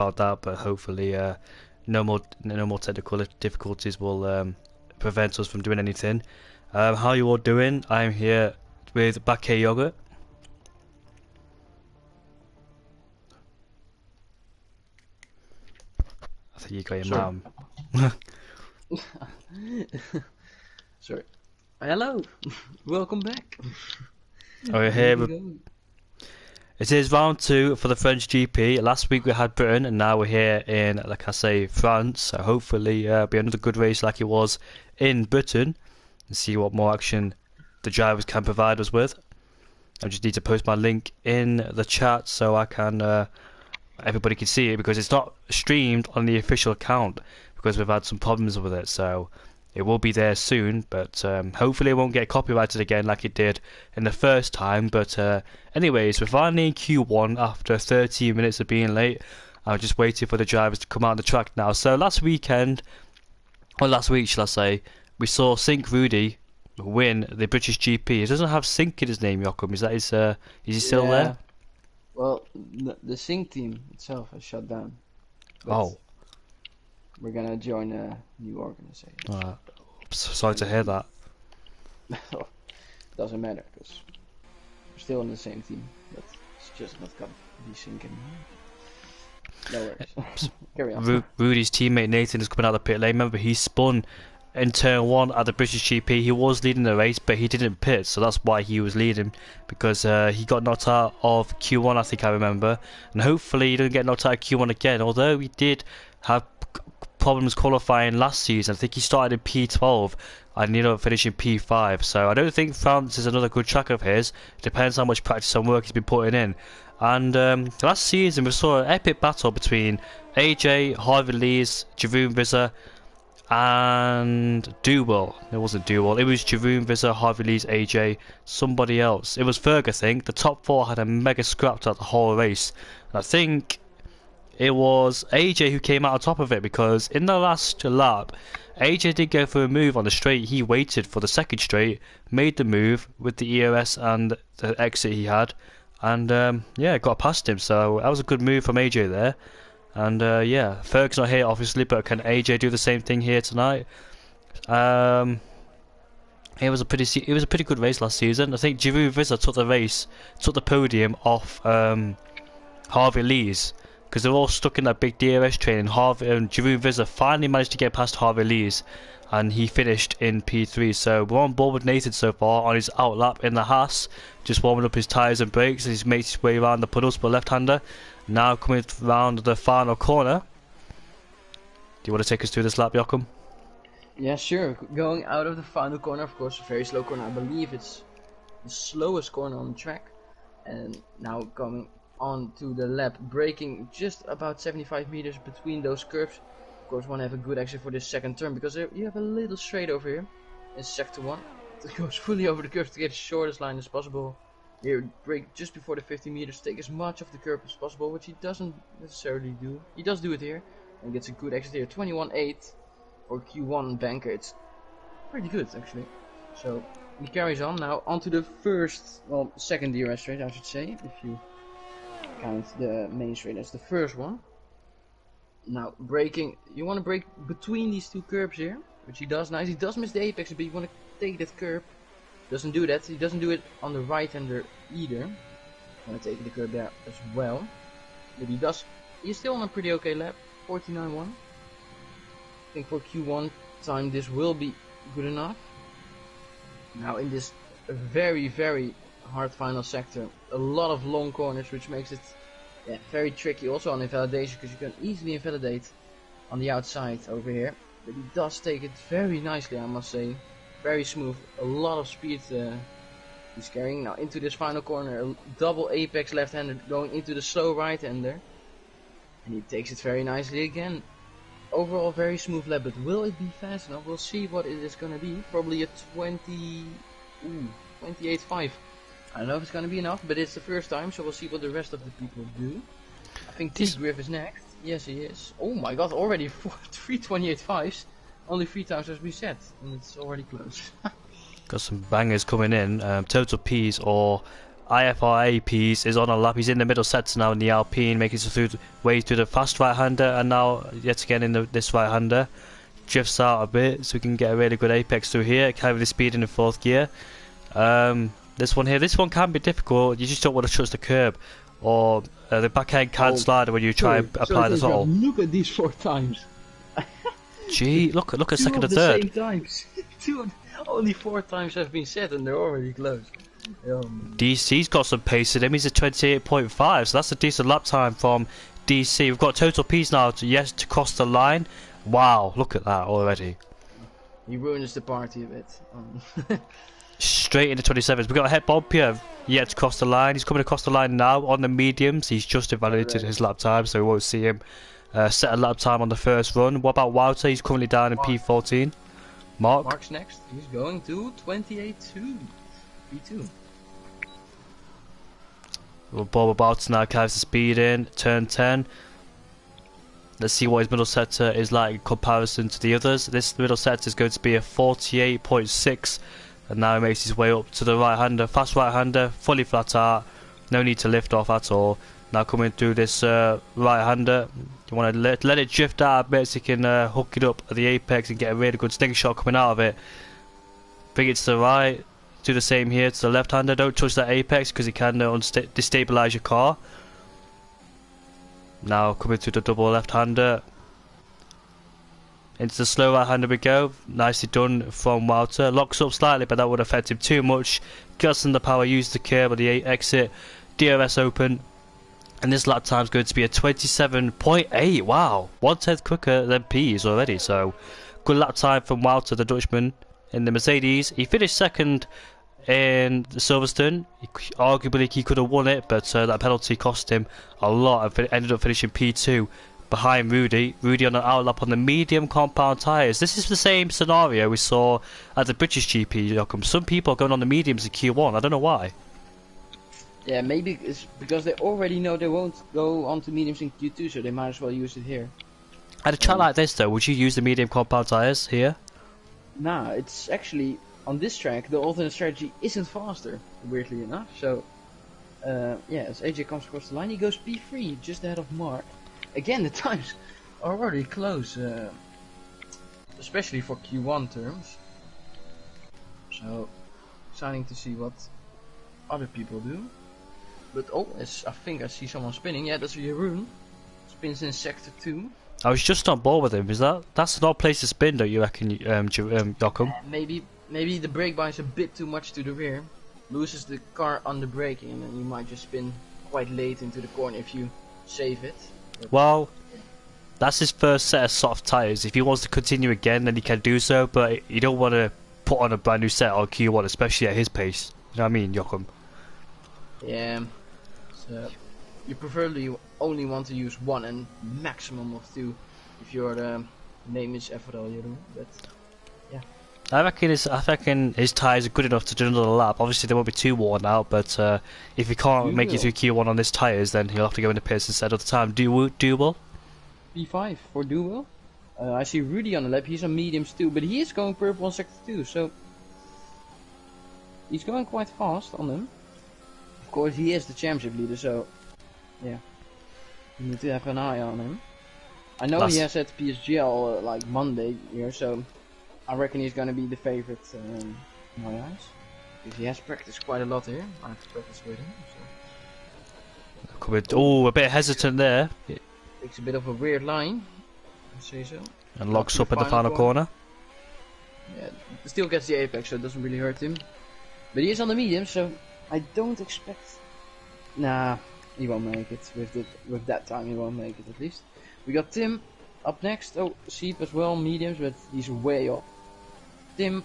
about that, but hopefully no more technical difficulties will prevent us from doing anything. How are you all doing? I'm here with Bakke Yogurt. I think you got your mum. Sorry. Hello. Welcome back. We're here with... It is round 2 for the French GP. Last week we had Britain, and now we're here in, like I say, France. So hopefully be another good race like it was in Britain, and see what more action the drivers can provide us with. I just need to post my link in the chat so I can everybody can see it, because it's not streamed on the official account because we've had some problems with it. So it will be there soon, but hopefully it won't get copyrighted again like it did in the first time. But anyways, we're finally in Q1 after 13 minutes of being late. I'm just waiting for the drivers to come out on the track now. So last week, shall I say, we saw Sink Rudy win the British GP. He doesn't have Sink in his name, Joachim. Is that his? Is he still there? Well, the Sync team itself has shut down. Oh. We're gonna join a new organization. Sorry to hear that. Doesn't matter, because we're still on the same team, but it's just not gonna be syncing. No worries. Carry on. Rudy's teammate Nathan is coming out of the pit lane. Remember, he spun in turn 1 at the British GP. He was leading the race, but he didn't pit, so that's why he was leading, because he got knocked out of Q1, I think I remember, and hopefully he doesn't get knocked out of Q1 again, although he did have problems qualifying last season. I think he started in P12 and ended up finishing P5, so I don't think France is another good track of his. It depends how much practice and work he's been putting in. And last season we saw an epic battle between AJ, Harvey Lees, Jeroen Visser and Duwell. It wasn't Duwell, it was Jeroen Visser, Harvey Lees, AJ, somebody else. It was Ferg, I think. The top 4 had a mega scrap throughout the whole race, and I think it was AJ who came out on top of it, because in the last lap AJ did go for a move on the straight. He waited for the second straight, made the move with the EOS and the exit he had, and yeah, got past him. So that was a good move from AJ there. And yeah, Ferg's not here obviously, but can AJ do the same thing here tonight? It was a pretty good race last season. I think Jeroen Visser took the podium off Harvey Lees, because they're all stuck in that big DRS train, and Jeroen Visser finally managed to get past Harvey Lees, and he finished in P3. So we're on board with Nathan so far on his outlap in the Haas, just warming up his tyres and brakes as he makes his way around the puddles for left-hander. Now coming round the final corner. Do you want to take us through this lap, Joachim? Yeah, sure. Going out of the final corner, of course, a very slow corner. I believe it's the slowest corner on the track. And now coming on to the lap, braking just about 75 meters between those curves. Of course, want to have a good exit for this second turn, because you have a little straight over here in sector 1. It goes fully over the curve to get the shortest line as possible. Here, brake just before the 50 meters, take as much of the curve as possible, which he doesn't necessarily do. He does do it here, and gets a good exit here. 21.8 for Q1 banker. It's pretty good actually. So he carries on now onto the second DRS straight, I should say, if you count the main straight as the first one. Now braking, you want to brake between these two curbs here, which he does nice. He does miss the apex, but you want to take that curb. Doesn't do that. He doesn't do it on the right hander either. Want to take the curb there as well, but he does. He's still on a pretty okay lap, 49.1. I think for Q1 time this will be good enough. Now in this very hard final sector, a lot of long corners, which makes it very tricky also on invalidation, because you can easily invalidate on the outside over here. But he does take it very nicely, I must say. Very smooth, a lot of speed he's carrying. Now into this final corner, a double apex left-hander going into the slow right-hander, and he takes it very nicely again. Overall very smooth lap, but will it be fast enough? We'll see what it is going to be. Probably a 28.5. I don't know if it's going to be enough, but it's the first time, so we'll see what the rest of the people do. I think T-Griff is next. Yes, he is. Oh my god, already 3 28.5s. Only 3 times has reset, and it's already close. Got some bangers coming in. Total P's or IFRA piece is on a lap. He's in the middle sector now in the Alpine, making his way through the fast right-hander, and now yet again in this right-hander. Drifts out a bit so we can get a really good apex through here, carry the speed in the 4th gear. This one can be difficult. You just don't want to touch the curb, or the back end can slide when you try and apply the throttle. Look at these 4 times. Gee, look at second and third. third. Same times. Only 4 times have been set and they're already close. DC's got some pace in him. He's at 28.5, so that's a decent lap time from DC. We've got total P's now to cross the line. Wow, look at that already. He ruins the party a bit. Straight into 27s. We've got a head bump here. Yet to cross the line. He's coming across the line now on the mediums. He's just invalidated his lap time, so we won't see him set a lap time on the first run. What about Wouter? He's currently down in P14. Mark's next. He's going to 28.2. P2. Bob about now carries the speed in. Turn 10. Let's see what his middle sector is like in comparison to the others. This middle sector is going to be a 48.6. And now he makes his way up to the right-hander. Fast right-hander, fully flat out. No need to lift off at all. Now coming through this right-hander. You want to let it drift out a bit so you can hook it up at the apex and get a really good sting shot coming out of it. Bring it to the right. Do the same here to the left-hander. Don't touch that apex because it can destabilize your car. Now coming through the double left-hander. Into the slow right-hander we go. Nicely done from Wouter. Locks up slightly, but that would affect him too much. Guts in the power, use the curb on the exit. DRS open. And this lap time's going to be a 27.8. Wow. 1/10 quicker than P's already. So, good lap time from Wouter, the Dutchman, in the Mercedes. He finished second in Silverstone. Arguably, he could have won it, but that penalty cost him a lot. And ended up finishing P2. Behind Rudy on an outlap on the medium compound tyres. This is the same scenario we saw at the British GP, Joachim. Some people are going on the mediums in Q1, I don't know why. Yeah, maybe it's because they already know they won't go on to mediums in Q2, so they might as well use it here. At a track like this though, would you use the medium compound tyres here? Nah, it's actually, on this track, the alternate strategy isn't faster, weirdly enough. So, yeah, as AJ comes across the line, he goes P3, just ahead of Mark. Again, the times are already close, especially for Q1 terms. So, exciting to see what other people do. But oh, I think I see someone spinning. Yeah, that's Jeroen. Spins in sector 2. I was just on board with him. That's an odd place to spin, don't you reckon, Joachim? Maybe the brake binds a bit too much to the rear. Loses the car under braking, and then you might just spin quite late into the corner if you save it. Well, that's his first set of soft tyres. If he wants to continue again, then he can do so, but you don't want to put on a brand new set on Q1, especially at his pace. You know what I mean, Joachim? Yeah. So, you preferably only want to use 1 and maximum of 2 if your name is Vettel, you know. But yeah. I reckon his tyres are good enough to do another lap. Obviously, they won't be too worn out, but if he can't make it through Q1 on his tyres, then he'll have to go into pits instead of the time. Dual? P5 for dual. I see Rudy on the lap. He's on mediums too, but he is going purple on sector 2, so he's going quite fast on them. Of course, he is the championship leader, so yeah, you need to have an eye on him. I know he has at PSGL like Monday here, so I reckon he's going to be the favorite in my eyes. Because he has practiced quite a lot here. I've practiced with him. So. Oh, a bit hesitant there. Takes a bit of a weird line, I'd say so. And locks up at the final corner. Yeah, still gets the apex, so it doesn't really hurt him. But he is on the medium, so I don't expect... Nah, he won't make it. With that time, he won't make it at least. We got Tim up next. Oh, Sheep as well, mediums, but he's way off. Tim,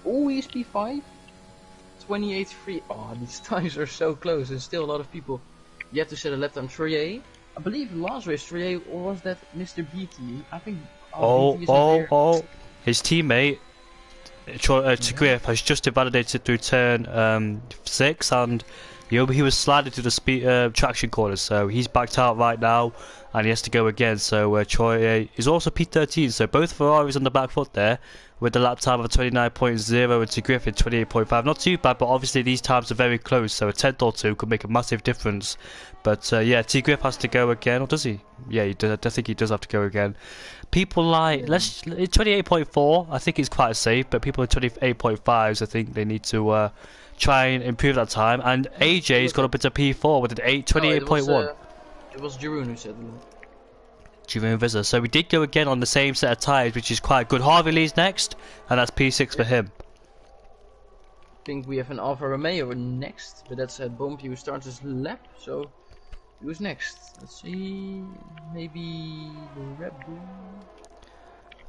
oh, he's P5. 28.3. Oh, these times are so close. There's still a lot of people yet to set a lap time. Trier, I believe last race Trier, or was that Mr. BT? I think. His teammate Griff has just invalidated through turn 6, and He was sliding through the traction corners, so he's backed out right now, and he has to go again. So Troy is also P13, so both Ferraris on the back foot there, with the lap time of 29.0 and to Griffin 28.5. Not too bad, but obviously these times are very close, so a tenth or two could make a massive difference. But yeah, T Griff has to go again, or does he? Yeah, I think he does have to go again. People like 28.4, I think it's quite safe, but people at 28.5s, I think they need to try and improve that time. And AJ's got up into P4 with an 28.1. It was Jeroen who said Jeroen Vizza. So we did go again on the same set of tyres, which is quite good. Harvey Lee's next, and that's P6 for him. I think we have an Alfa Romeo next, but that's at Bumpy who starts his lap, so who's next? Let's see, maybe the Red Bull.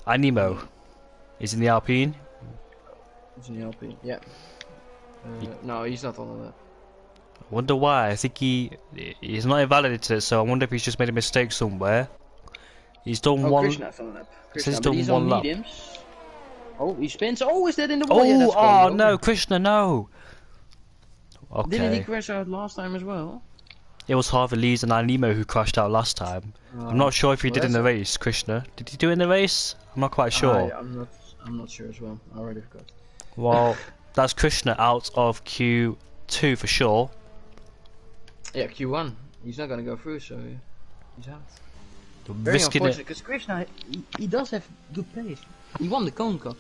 Animo is in the Alpine. He's in the Alpine, yeah. No, he's not on that. I wonder why. I think he's not invalidated it, so I wonder if he's just made a mistake somewhere. He's done one. Krishna's on that. He's done one lap. Mediums. Oh, he spins. Oh, is that in the wall? Oh, yeah, that's oh no, Krishna, no. Okay. Didn't he crash out last time as well? It was Harvey Lees and Animo who crashed out last time. I'm not sure if he did in the race, Krishna. Did he do it in the race? I'm not quite sure. I'm not sure as well. I already forgot. Well, that's Krishna out of Q2 for sure. Yeah, Q1. He's not gonna go through, so he's out. Very Risking unfortunate, it. because Krishna, he does have good pace. He won the Cone Cup.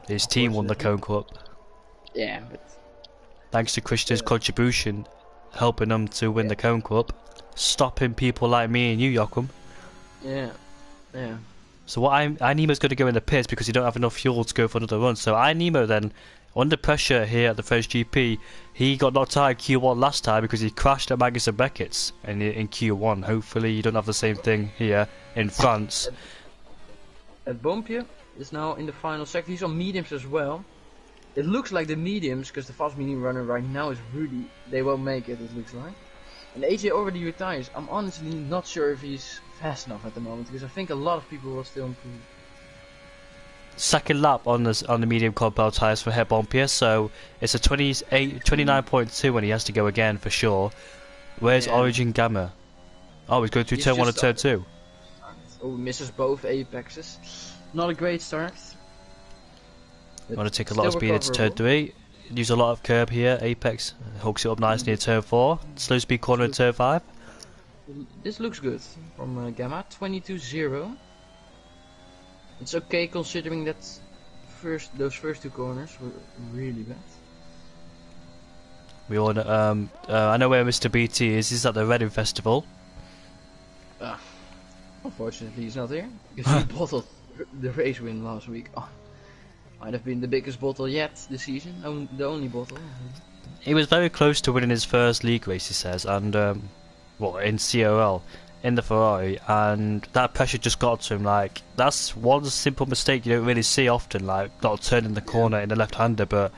His team won the Cone Cup. Yeah, but Thanks to Krishna's contribution, helping them to win the Cone Cup, stopping people like me and you, Joachim. yeah. So what Inemo's going to go in the pits because you don't have enough fuel to go for another run. So Inemo then, under pressure here at the French GP, he got knocked out in Q1 last time because he crashed at Magnussen Beckett's in Q1. Hopefully you don't have the same thing here in France. At Bompje is now in the final sector. He's on mediums as well. It looks like the mediums, because the fast medium runner right now is really, they won't make it looks like. And AJ already retires. I'm honestly not sure if he's fast enough at the moment, because I think a lot of people will still improve. Second lap on the medium compound tyres for Bompje, so it's a 29.2 when he has to go again for sure. Where's Origin Gamma? Oh, he's going through turn 1 and turn 2. Oh, misses both apexes. Not a great start. Want to take a lot of speed into turn 3. Use a lot of curb here. Apex hooks it up nicely in turn 4. Slow speed corner in turn 5. This looks good from Gamma. 22-0. It's okay considering that those first two corners were really bad. We all know, I know where Mr. BT is. He's at the Reading Festival. Unfortunately, he's not here because he bottled the race win last week. Oh, might have been the biggest bottle yet this season. The only bottle. He was very close to winning his first league race, he says, and well, in CRL, in the Ferrari, and that pressure just got to him. Like, that's one simple mistake you don't really see often, like not turning the corner in the left-hander. But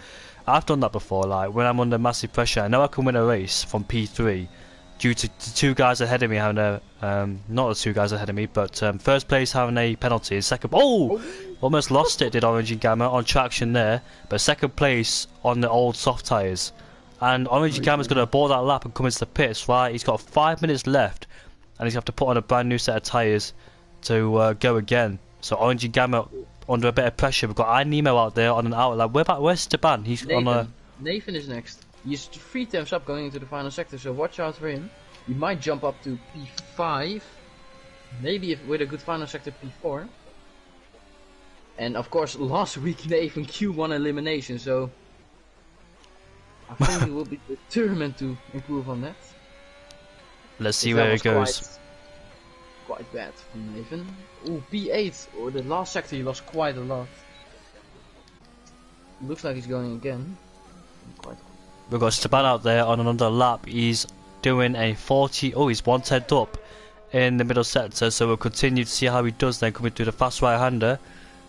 I've done that before. Like, when I'm under massive pressure, I know I can win a race from P3 due to the two guys ahead of me having a not the two guys ahead of me, but first place having a penalty, second almost lost it, did Orange and Gamma on traction there, but second place on the old soft tyres. And Orange and Gamma's going to abort that lap and come into the pits. Right, he's got 5 minutes left, and he's going to have to put on a brand new set of tyres to go again. So Orange and Gamma under a bit of pressure. We've got Nemo out there on an outlet. Where's Esteban? He's Nathan. on a. Nathan is next. He's 3 times up going into the final sector, so watch out for him. He might jump up to P5, maybe with a good final sector P4. And of course, last week Nathan Q1 elimination, so I think he will be determined to improve on that. Let's see where it goes. Quite bad from Nathan. Ooh, P8, or the last sector he lost quite a lot. Looks like he's going again. We've got Esteban out there on another lap. He's doing a 40. Oh, he's 1/10 up in the middle sector. So we'll continue to see how he does then, coming through the fast right-hander.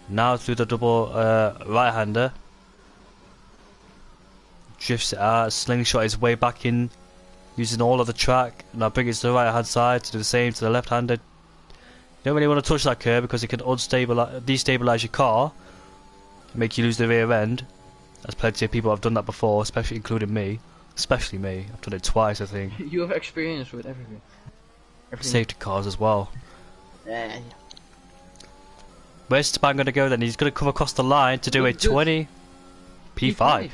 Now through the double right-hander. Drifts it out, slingshot his way back in, using all of the track. Now bring it to the right-hand side to do the same to the left-hander. You don't really want to touch that curb because it can destabilize your car, make you lose the rear end. There's plenty of people who have done that before, especially including me. Especially me. I've done it twice, I think. You have experience with everything. Safety cars as well. Yeah. Where's Esteban going to go then? He's going to come across the line to do a 20 P5.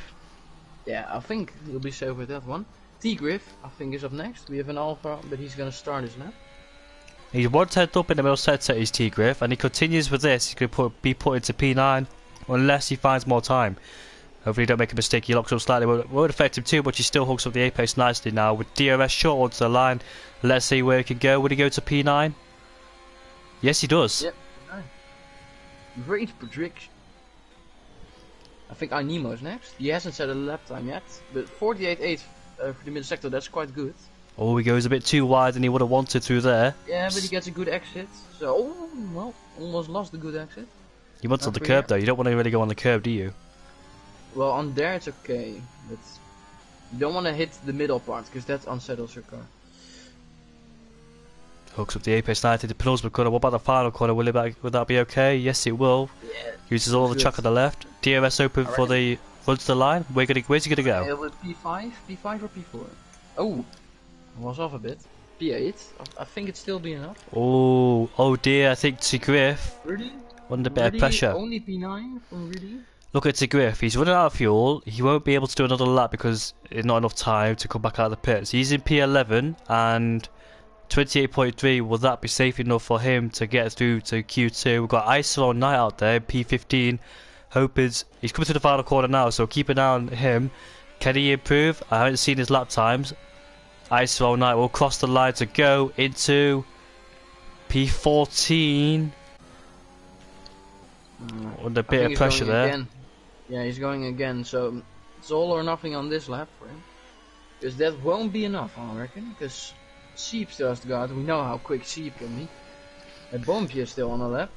Yeah, I think he'll be safe with that one. T-Griff, I think, is up next. We have an Alpha, but he's going to start his lap. He's 1/10 up in the middle sector, he's T-Griff, and he continues with this. He's going to be put into P9 unless he finds more time. Hopefully he don't make a mistake. He locks up slightly. Won't affect him too much. He still hooks up the apex nicely now. With DRS short onto the line. Let's see where he can go. Would he go to P9? Yes, he does. Yep. Great prediction. I think Nemo's next. He hasn't set a lap time yet, but 48.8 for the middle sector, that's quite good. Oh, he goes a bit too wide than he would have wanted through there. Yeah, but he gets a good exit. So, oh, well, almost lost the good exit. He wants on the curb though. You don't want to really go on the curb, do you? Well, on there it's okay, but you don't want to hit the middle part because that unsettles your car. Hooks up the apex 90 to penultimate corner. What about the final corner? Will that be okay? Yes, it will. Yeah. Uses all the track on the left. DRS open for the run to the line. Where's he gonna go? With P5 or P4? Oh, I was off a bit. P8. I think it's still be enough. Oh dear. I think Griff Really? under a bit of pressure. Only P9 from Rudy. Look at Griff. He's running out of fuel. He won't be able to do another lap because there's not enough time to come back out of the pits. He's in P11 and 28.3. Will that be safe enough for him to get through to Q2? We've got ISO Knight out there, P15. He's coming to the final corner now, so keep an eye on him. Can he improve? I haven't seen his lap times. ISO Knight will cross the line to go into P14. Under a bit of pressure there. Again. Yeah, he's going again, so it's all or nothing on this lap for him. Because that won't be enough, I reckon. Because Sheep still has to go out. We know how quick Sheep can be. And Bompje is still on the lap.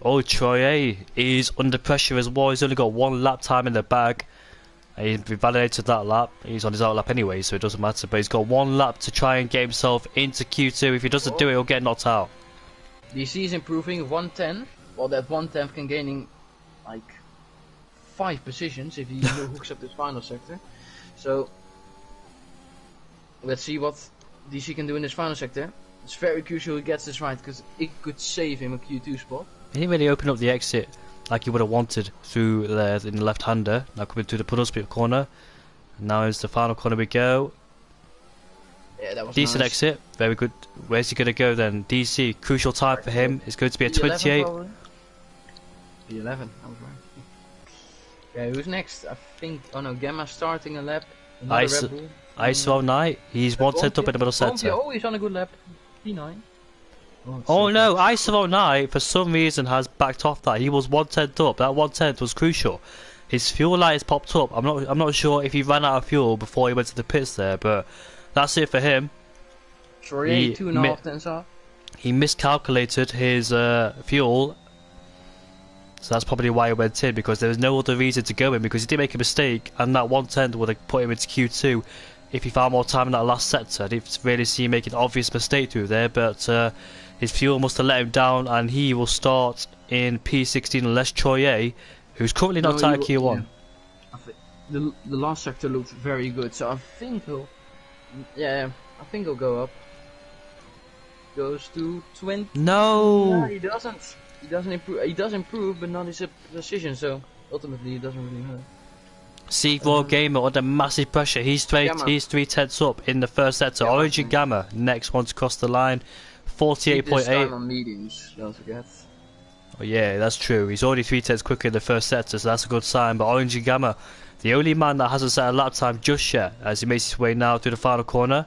Troye is under pressure as well. He's only got one lap time in the bag. He's validated that lap. He's on his out lap anyway, so it doesn't matter. But he's got one lap to try and get himself into Q2. If he doesn't do it, he'll get knocked out. DC is improving 110. Well, that 110 can gaining like 5 positions if he hooks up this final sector. So let's see what DC can do in this final sector. It's very crucial he gets this right because it could save him a Q2 spot. He didn't really open up the exit like he would have wanted through there in the left-hander. Now coming through the penultimate corner. Now is the final corner we go. Yeah, that was decent nice. Exit, very good. Where's he going to go then? DC, crucial time for him. It's going to be a 28. P11, I was right. Okay, who's next? I think. Oh no, Gamma starting a lap. ISO Knight, he's 1/10 up in the middle sector. Oh, he's on a good lap. P9. Oh no, ISO Knight for some reason has backed off that. He was 1/10 up. That 1/10 was crucial. His fuel light has popped up. I'm not sure if he ran out of fuel before he went to the pits there, but that's it for him. Sorry, 2.5 tenths off. He miscalculated his fuel, so that's probably why he went in, because there was no other reason to go in, because he did make a mistake, and that 1/10 would have put him into Q2 if he found more time in that last sector. I didn't really see him make an obvious mistake through there, but his fuel must have let him down, and he will start in P16 unless Troye, who's currently not out Q1. Yeah. The last sector looked very good, so I think he'll... Yeah, I think he'll go up. Goes to 20. No, he doesn't. He doesn't improve. He does improve, but not his precision. So ultimately, it doesn't really hurt. C4 Gamer under massive pressure. He's 3/10 up in the first sector. Gamma. Orange and Gamma next one to cross the line. 48.8. on mediums. Don't forget. Oh yeah, that's true. He's already 3/10 quicker in the first sector, so that's a good sign. But Orange and Gamma, the only man that hasn't set a lap time just yet, as he makes his way now through the final corner.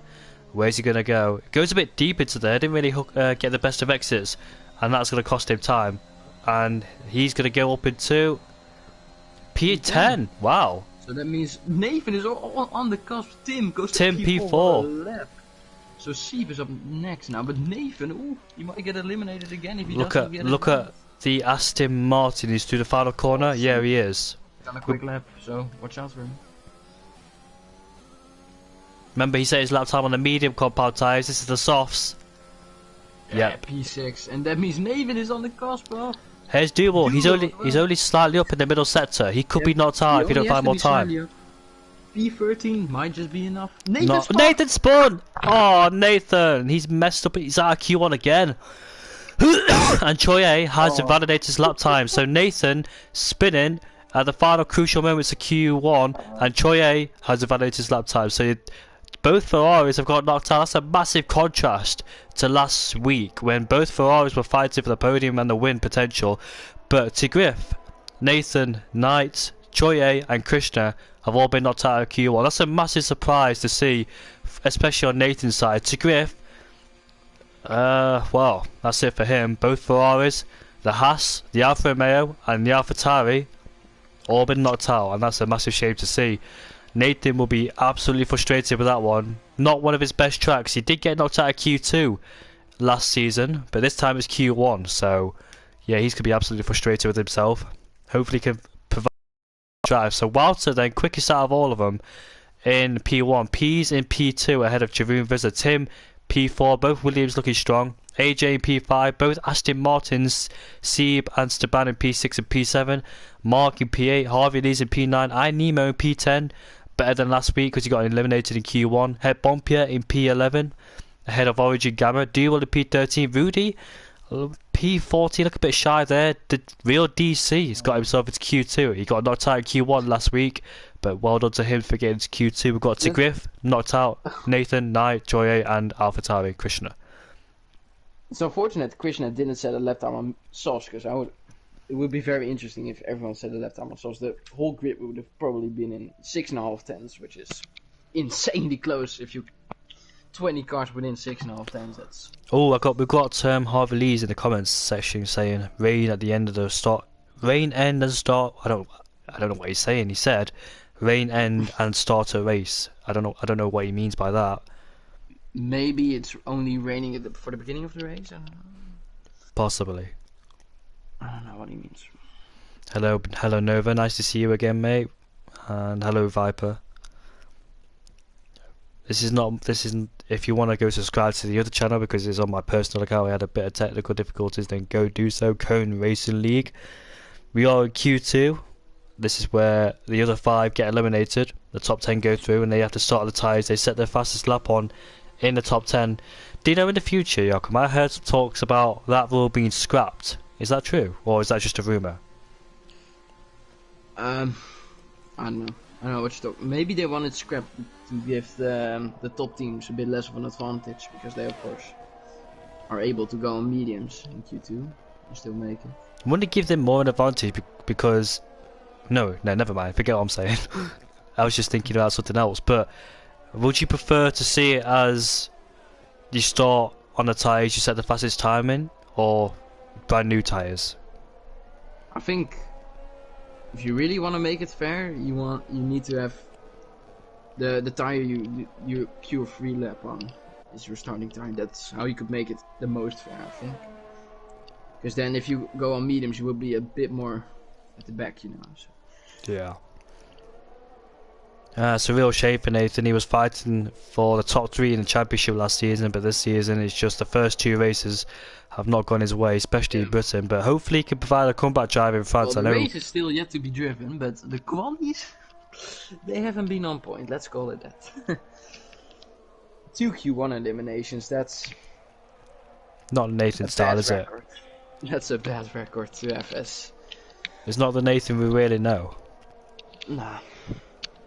Where's he going to go? Goes a bit deep into there, didn't really get the best of exits, and that's going to cost him time. And he's going to go up into P10. Wow. So that means Nathan is on the cusp. Tim goes Tim to P4. Lap. So Sheep is up next now, but Nathan, ooh, he might get eliminated again if he look doesn't get it. Look at the Aston Martin who's through the final corner. Yeah, he is. Done a quick lap, so watch out for him. Remember, he set his lap time on the medium compound tyres. This is the softs. Yeah, P6, and that means Nathan is on the cusp, bro. Here's Duval. He's only slightly up in the middle sector. He could be knocked out if you don't find more time. P13 might just be enough. Nathan spun! Oh, Nathan! He's messed up. He's out of Q1 again. And Choye has invalidated his lap time. So Nathan spinning at the final crucial moments of Q1, and Choye has invalidated his lap time. So both Ferraris have got knocked out. That's a massive contrast to last week when both Ferraris were fighting for the podium and the win potential. But to Griff, Nathan, Knight, Choye and Krishna have all been knocked out of Q1. That's a massive surprise to see, especially on Nathan's side. To Griff, well, that's it for him. Both Ferraris, the Haas, the Alfa Romeo and the AlphaTauri all been knocked out, and that's a massive shame to see. Nathan will be absolutely frustrated with that one. Not one of his best tracks. He did get knocked out of Q2 last season, but this time it's Q1, so yeah, he's going to be absolutely frustrated with himself. Hopefully he can provide drive. So Walter then, quickest out of all of them in P1. P's in P2 ahead of Jeroen Visser. Tim P4, both Williams looking strong. AJ in P5, both Aston Martins, Seb and Esteban in P6 and P7. Mark in P8, Harvey Lee's in P9, Nemo in P10. Better than last week because he got eliminated in Q1. Het Bompier in P11 ahead of Origin Gamma. Duel in P13. Rudy P14, look a bit shy there. The real DC has got himself into Q2. He got knocked out in Q1 last week, but well done to him for getting to Q2. We've got to Griff, knocked out, Nathan, Knight, Joye and AlphaTauri, Krishna. It's unfortunate Krishna didn't set a lap time on Sauce, because it would be very interesting if everyone set a lap time on Sauce. The whole grid would have probably been in 6.5 tenths, which is insanely close. If you 20 cars within 6.5 tenths, that's... Oh, we've got Harvey Lee's in the comments section saying rain at the end of the start. Rain end and start. I don't know what he's saying. He said rain end and start a race. I don't know what he means by that. Maybe it's only raining for the beginning of the race. I don't know. Possibly. I don't know what he means. Hello Nova. Nice to see you again, mate. And hello Viper. This isn't. If you want to go subscribe to the other channel because it's on my personal account, I had a bit of technical difficulties. Then go do so. Cone Racing League. We are in Q2. This is where the other 5 get eliminated. The top 10 go through, and they have to start the tyres. They set their fastest lap on in the top 10. Do you know in the future, Jakob? I heard some talks about that rule being scrapped. Is that true, or is that just a rumor? I don't know. I don't know what you're talking. Maybe they wanted scrap to give the top teams a bit less of an advantage, because they of course are able to go on mediums in Q2 and still make it. I want to give them more an advantage because no, never mind. Forget what I'm saying. I was just thinking about something else. But would you prefer to see it as you start on the tyres, you set the fastest time in, or brand new tyres? I think if you really want to make it fair, you need to have the tire you pure free lap on is your starting time. That's how you could make it the most fair, I think. Because then if you go on mediums, you will be a bit more at the back, you know. So. Yeah. It's a real shame for Nathan. He was fighting for the top 3 in the championship last season, but this season it's just the first 2 races have not gone his way, especially in Britain. But hopefully he can provide a comeback drive in France. Well, the race is still yet to be driven, but the qualies, they haven't been on point. Let's call it that. 2 Q1 eliminations. That's not Nathan's style, is it? That's a bad record to have as. It's not the Nathan we really know. Nah,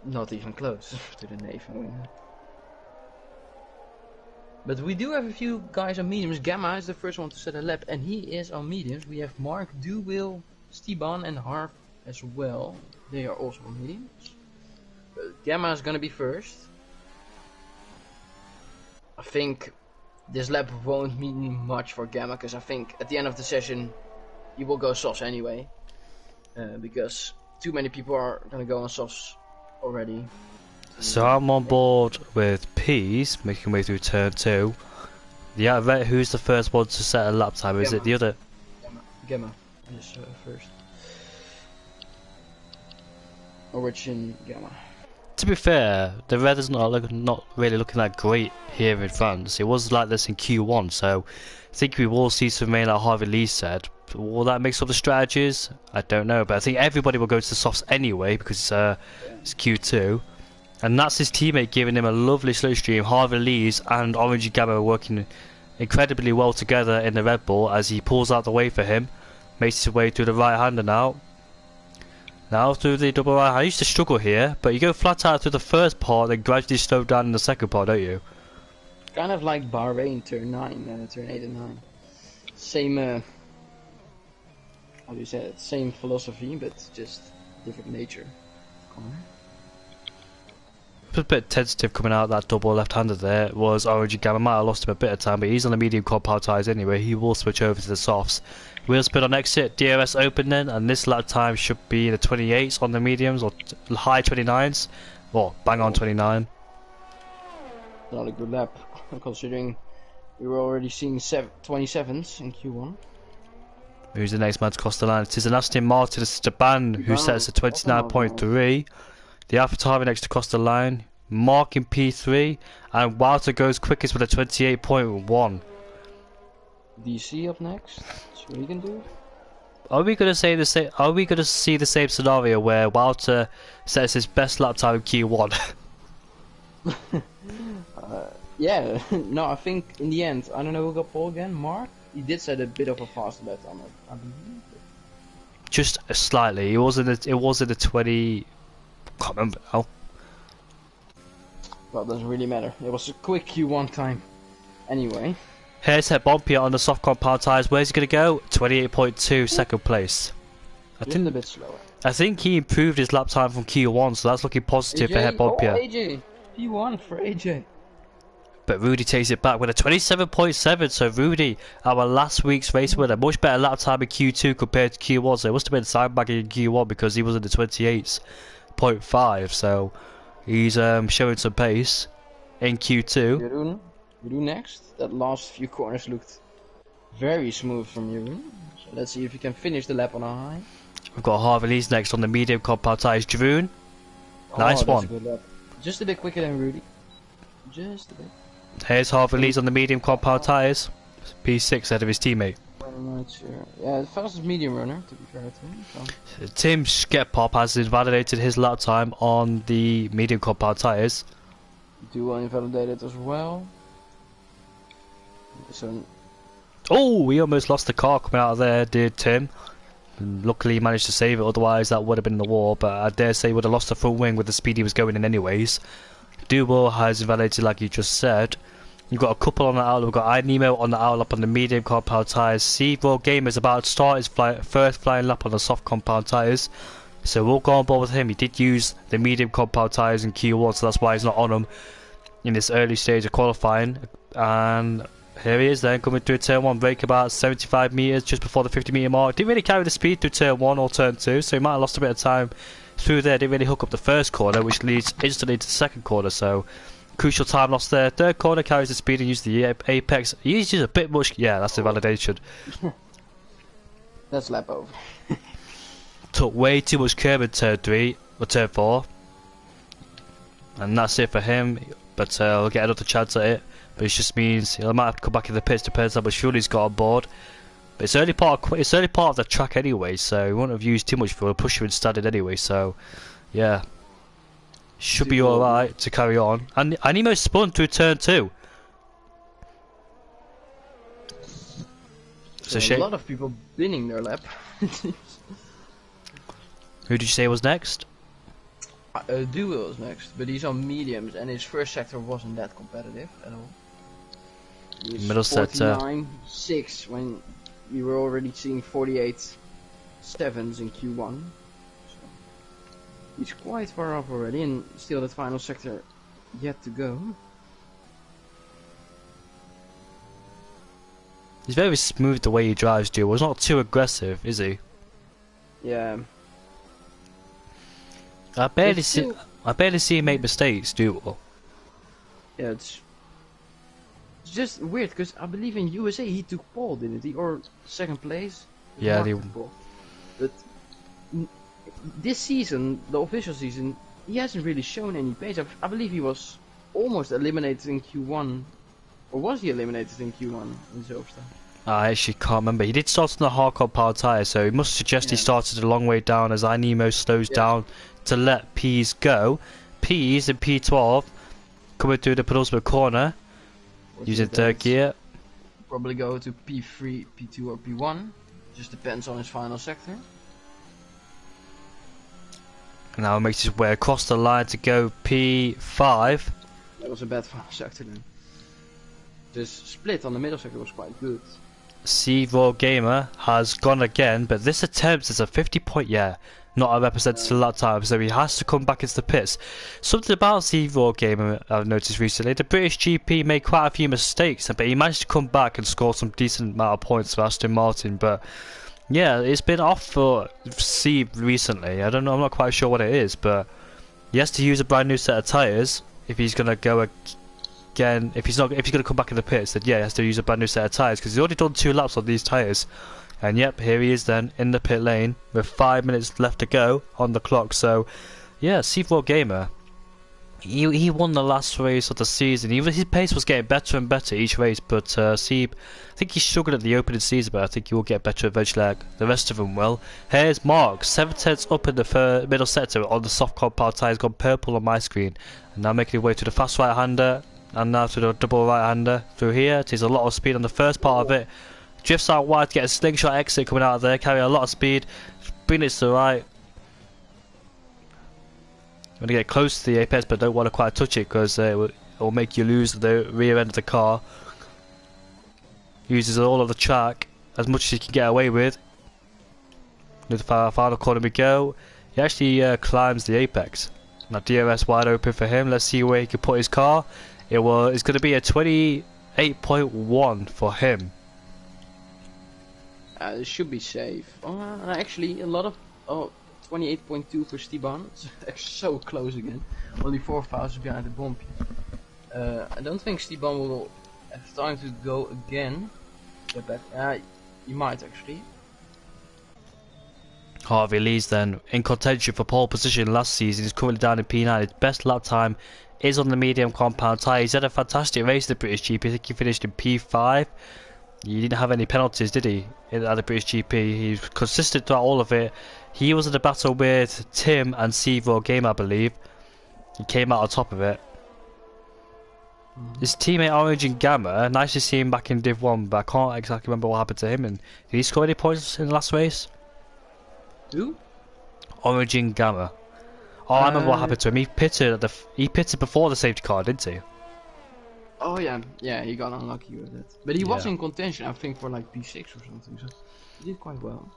not even close to the Nathan we know. But we do have a few guys on mediums. Gamma is the first one to set a lap, and he is on mediums. We have Mark, Duwil, Steban, and Harv as well. They are also on mediums. But Gamma is gonna be first. I think this lap won't mean much for Gamma, because I think at the end of the session he will go softs anyway. Because too many people are gonna go on softs already. So I'm on board with P's, making way through turn 2. Yeah, who's the first one to set a lap time? Is Gamma. it the other? Gamma is first. Origin Gamma. To be fair, the weather's not really looking that great here in France. It was like this in Q1, so I think we will see some rain like Harvey Lee said. Will that mix up the strategies? I don't know, but I think everybody will go to the softs anyway because it's Q2. And that's his teammate giving him a lovely slipstream. Harvey Lees and Orange Gamma are working incredibly well together in the Red Bull as he pulls out the way for him. Makes his way through the right-hander now. Now through the double right-hander. I used to struggle here, but you go flat out through the first part, then gradually slow down in the second part, don't you? Kind of like Bahrain, turn 9, turn 8 and 9. Same, how do you say it? Same philosophy, but just different nature. A bit tentative coming out that double left-hander there was Orange Gamma. Might have lost him a bit of time, but he's on the medium compound tyres anyway. He will switch over to the softs. Wheel spin on exit, DRS open then, and this lap time should be the 28s on the mediums or high 29s, or bang on 29. Not a good lap, considering we were already seeing 27s in Q1. Who's the next man to cross the line? It is an Aston Martin Esteban who sets a 29.3. The AlphaTauri next to cross the line, Mark in P3, and Walter goes quickest with a 28.1. DC up next. See what he can do. Are we gonna say the same? Are we gonna see the same scenario where Walter sets his best lap time in Q1? Yeah. No, I think in the end, I don't know who got pole again. Mark. He did set a bit of a faster lap time, I believe. Just slightly. It wasn't. It wasn't a 20. Can't remember now. Well, it doesn't really matter. It was a quick Q1 time. Anyway. Here's Het Bompia on the soft compound tyres. Where's he going to go? 28.2, second place. Just a bit slower. I think he improved his lap time from Q1, so that's looking positive for Het Bompia. Oh, AJ! P1 for AJ. But Rudy takes it back with a 27.7. So Rudy, our last week's race winner, much better lap time in Q2 compared to Q1. So it must have been sandbagging in Q1 because he was in the 28.5. So he's showing some pace in Q2. Jeroen next. That last few corners looked very smooth from Jeroen. So let's see if he can finish the lap on a high. We've got Harvey Lees next on the medium compound tyres. Jeroen, nice one. A good lap. Just a bit quicker than Rudy. Just a bit. Here's Harvey Lees on the medium compound tyres. P6 ahead of his teammate. I'm not sure. Yeah, the fastest medium runner, to be fair to him. So. Tim Sketpop has invalidated his lap time on the medium compound tyres. Duo invalidated as well. So. Oh, we almost lost the car coming out of there, did Tim. And luckily he managed to save it, otherwise that would have been in the war. But I dare say he would have lost the front wing with the speed he was going in anyways. Duo has invalidated like you just said. You've got a couple on the outlook. We've got iNemo on the outlook on the medium compound tyres. Seagull Gamer is about to start his first flying lap on the soft compound tyres. So we'll go on board with him. He did use the medium compound tyres in Q1, so that's why he's not on them in this early stage of qualifying. And here he is then, coming through turn 1, brake about 75 metres just before the 50 metre mark. Didn't really carry the speed through turn 1 or turn 2, so he might have lost a bit of time through there. Didn't really hook up the first corner, which leads instantly to the second corner, so crucial time lost there. Third corner, carries the speed and uses the apex. He uses a bit much. Yeah, that's the validation. That's lap over. Took way too much curb in turn 3 or turn 4, and that's it for him. But he'll get another chance at it. But it just means he might have to come back in the pits, depends how much fuel he's got on board. But it's only part of the track anyway, so he won't have used too much fuel. He'll push you in standard anyway, so yeah, should be all right to carry on. And he most spun through turn 2. So a lot of people winning their lap. Who did you say was next? Duo is next, but he's on mediums, and his first sector wasn't that competitive at all. Middle sector 49.6 when we were already seeing 48.7s in Q1. So he's quite far off already, and still that final sector yet to go. He's very smooth the way he drives, Duo. He's not too aggressive, is he? Yeah. I barely see him make mistakes, Duo. Yeah, it's just weird because I believe in USA he took pole, didn't he? Or second place? Yeah, but this season, the official season, he hasn't really shown any pace. I believe he was almost eliminated in Q1, or was he eliminated in Q1 in Zilverstone? I actually can't remember. He did start on the hardcore power tyre, so he must suggest he Yeah. started a long way down as iNemo slows down to let P's go. P's in P12 coming through the penultimate corner using third gear. Probably go to P3, P2 or P1. Just depends on his final sector. Now makes his way across the line to go P5. That was a bad final sector then. This split on the middle sector was quite good. C4 Gamer has gone again, but this attempt is a 50 point, not a representative lap time, so he has to come back into the pits. Something about C4 Gamer I've noticed recently, the British GP made quite a few mistakes, but he managed to come back and score some decent amount of points for Aston Martin, but yeah, it's been off for C recently. I don't know, I'm not quite sure what it is, but he has to use a brand new set of tyres if he's going to go again. If he's going to come back in the pits, then yeah, he has to use a brand new set of tyres because he's already done 2 laps on these tyres. And yep, here he is then in the pit lane with 5 minutes left to go on the clock. So yeah, C4 Gamer, he won the last race of the season. His pace was getting better and better each race, but I think he struggled at the opening season, but I think he will get better eventually, like the rest of them will. Here's Mark, 7 tenths up in the middle sector on the soft compound tyre. Has gone purple on my screen, and now making his way to the fast right-hander, and now to the double right-hander through here. It is a lot of speed on the first part of it. Drifts out wide to get a slingshot exit coming out of there, carrying a lot of speed, bring it to the right. Want to get close to the apex, but don't want to quite touch it because it will make you lose the rear end of the car. Uses all of the track as much as he can get away with. To the final corner we go. He actually climbs the apex. Now DRS wide open for him. Let's see where he can put his car. It's going to be a 28.1 for him. It should be safe. Actually, a lot of 28.2 for Stiban. It's so close again. Only 4 thousandths behind the bump. I don't think Stiban will have time to go again. Get back. He might actually. Harvey Lee's then in contention for pole position last season. He's currently down in P9. His best lap time is on the medium compound tyre. He's had a fantastic race at the British GP. I think he finished in P5. He didn't have any penalties, did he, at the British GP? He was consistent throughout all of it. He was in a battle with Tim and C4 Game, I believe. He came out on top of it. His teammate Orange and Gamma, nice to see him back in Div 1, but I can't exactly remember what happened to him. And did he score any points in the last race? Who? Orange and Gamma. Oh, I remember what happened to him. He pitted before the safety car, didn't he? Oh yeah, he got unlucky with it. But he was in contention, I think, for like P6 or something, so he did quite well.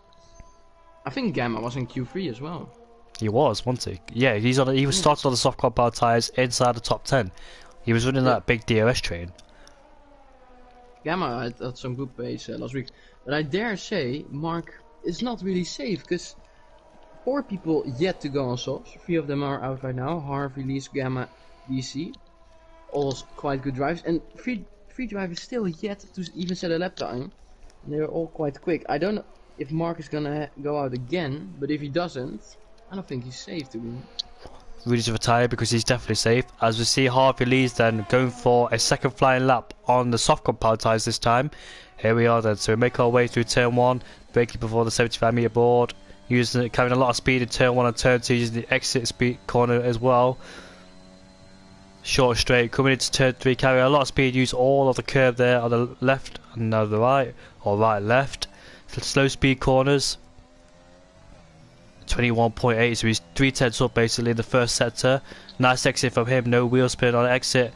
I think Gamma was in Q3 as well. He was, wasn't he? Yeah, he was started on the soft compound tyres inside the top 10. He was running that big DRS train. Gamma had some good pace last week. But I dare say, Mark is not really safe, because 4 people yet to go on softs. 3 of them are out right now. Harvey, Lees, Gamma, DC. All quite good drives, and three drivers still yet to even set a lap time. And they're all quite quick. I don't know if Mark is gonna go out again, but if he doesn't, I don't think he's safe to win. Ready to retire because he's definitely safe. As we see Harvey Lee's then going for a second flying lap on the soft compound tyres this time. Here we are then, so we make our way through turn 1, braking before the 75 metre board, carrying a lot of speed in turn 1 and turn 2, using the exit speed corner as well. Short straight, coming into turn 3, carrying a lot of speed, use all of the curve there on the left and now the right, or right left. Slow speed corners. 21.8, so he's 3 tenths up basically in the first sector. Nice exit from him, no wheel spin on exit.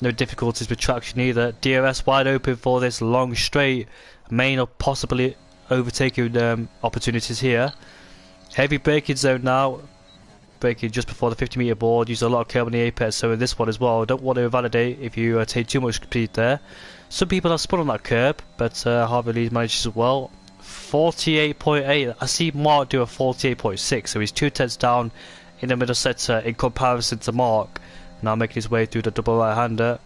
No difficulties with traction either. DRS wide open for this long straight. Main or possibly overtaking opportunities here. Heavy braking zone now. Braking just before the 50 metre board. Use a lot of curve on the apex, so in this one as well. Don't want to invalidate if you take too much speed there. Some people have spun on that curb, but Harvey Lee manages as well. 48.8. I see Mark do a 48.6, so he's 2 tenths down in the middle sector in comparison to Mark. Now making his way through the double right-hander.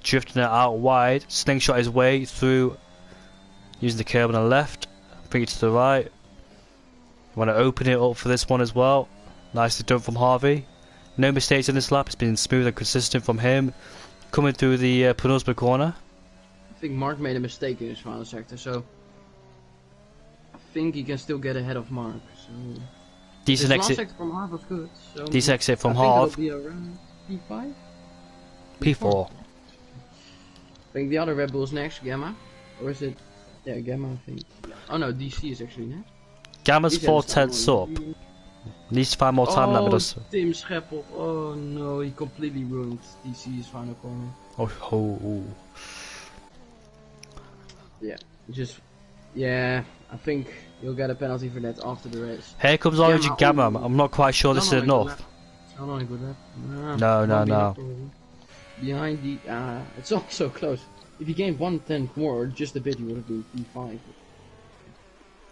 Drifting it out wide. Slingshot his way through using the curb on the left. Bring it to the right. Want to open it up for this one as well. Nicely done from Harvey. No mistakes in this lap. It's been smooth and consistent from him. Coming through the penultimate corner. think Mark made a mistake in his final sector, so I think he can still get ahead of Mark. So Decent his last exit. sector from Harv was good. So Decent exit from I think Harv. it'll be around P5? P4. I think the other Red Bull is next, Gamma. Or is it? Yeah, Gamma, I think. Oh no, DC is actually next. Gamma's He's 4 at the start tenths up. already. Needs to find more time limit. Tim Scheppel. Oh no, he completely ruined DC's final corner. Oh. Yeah, yeah, I think you'll get a penalty for that after the race. Here comes Orange and Gamma. I'm not quite sure this is enough. It's not only good lap. No. Behind the, it's also close. If he gained 1/10 more, or just a bit, he would have been P5.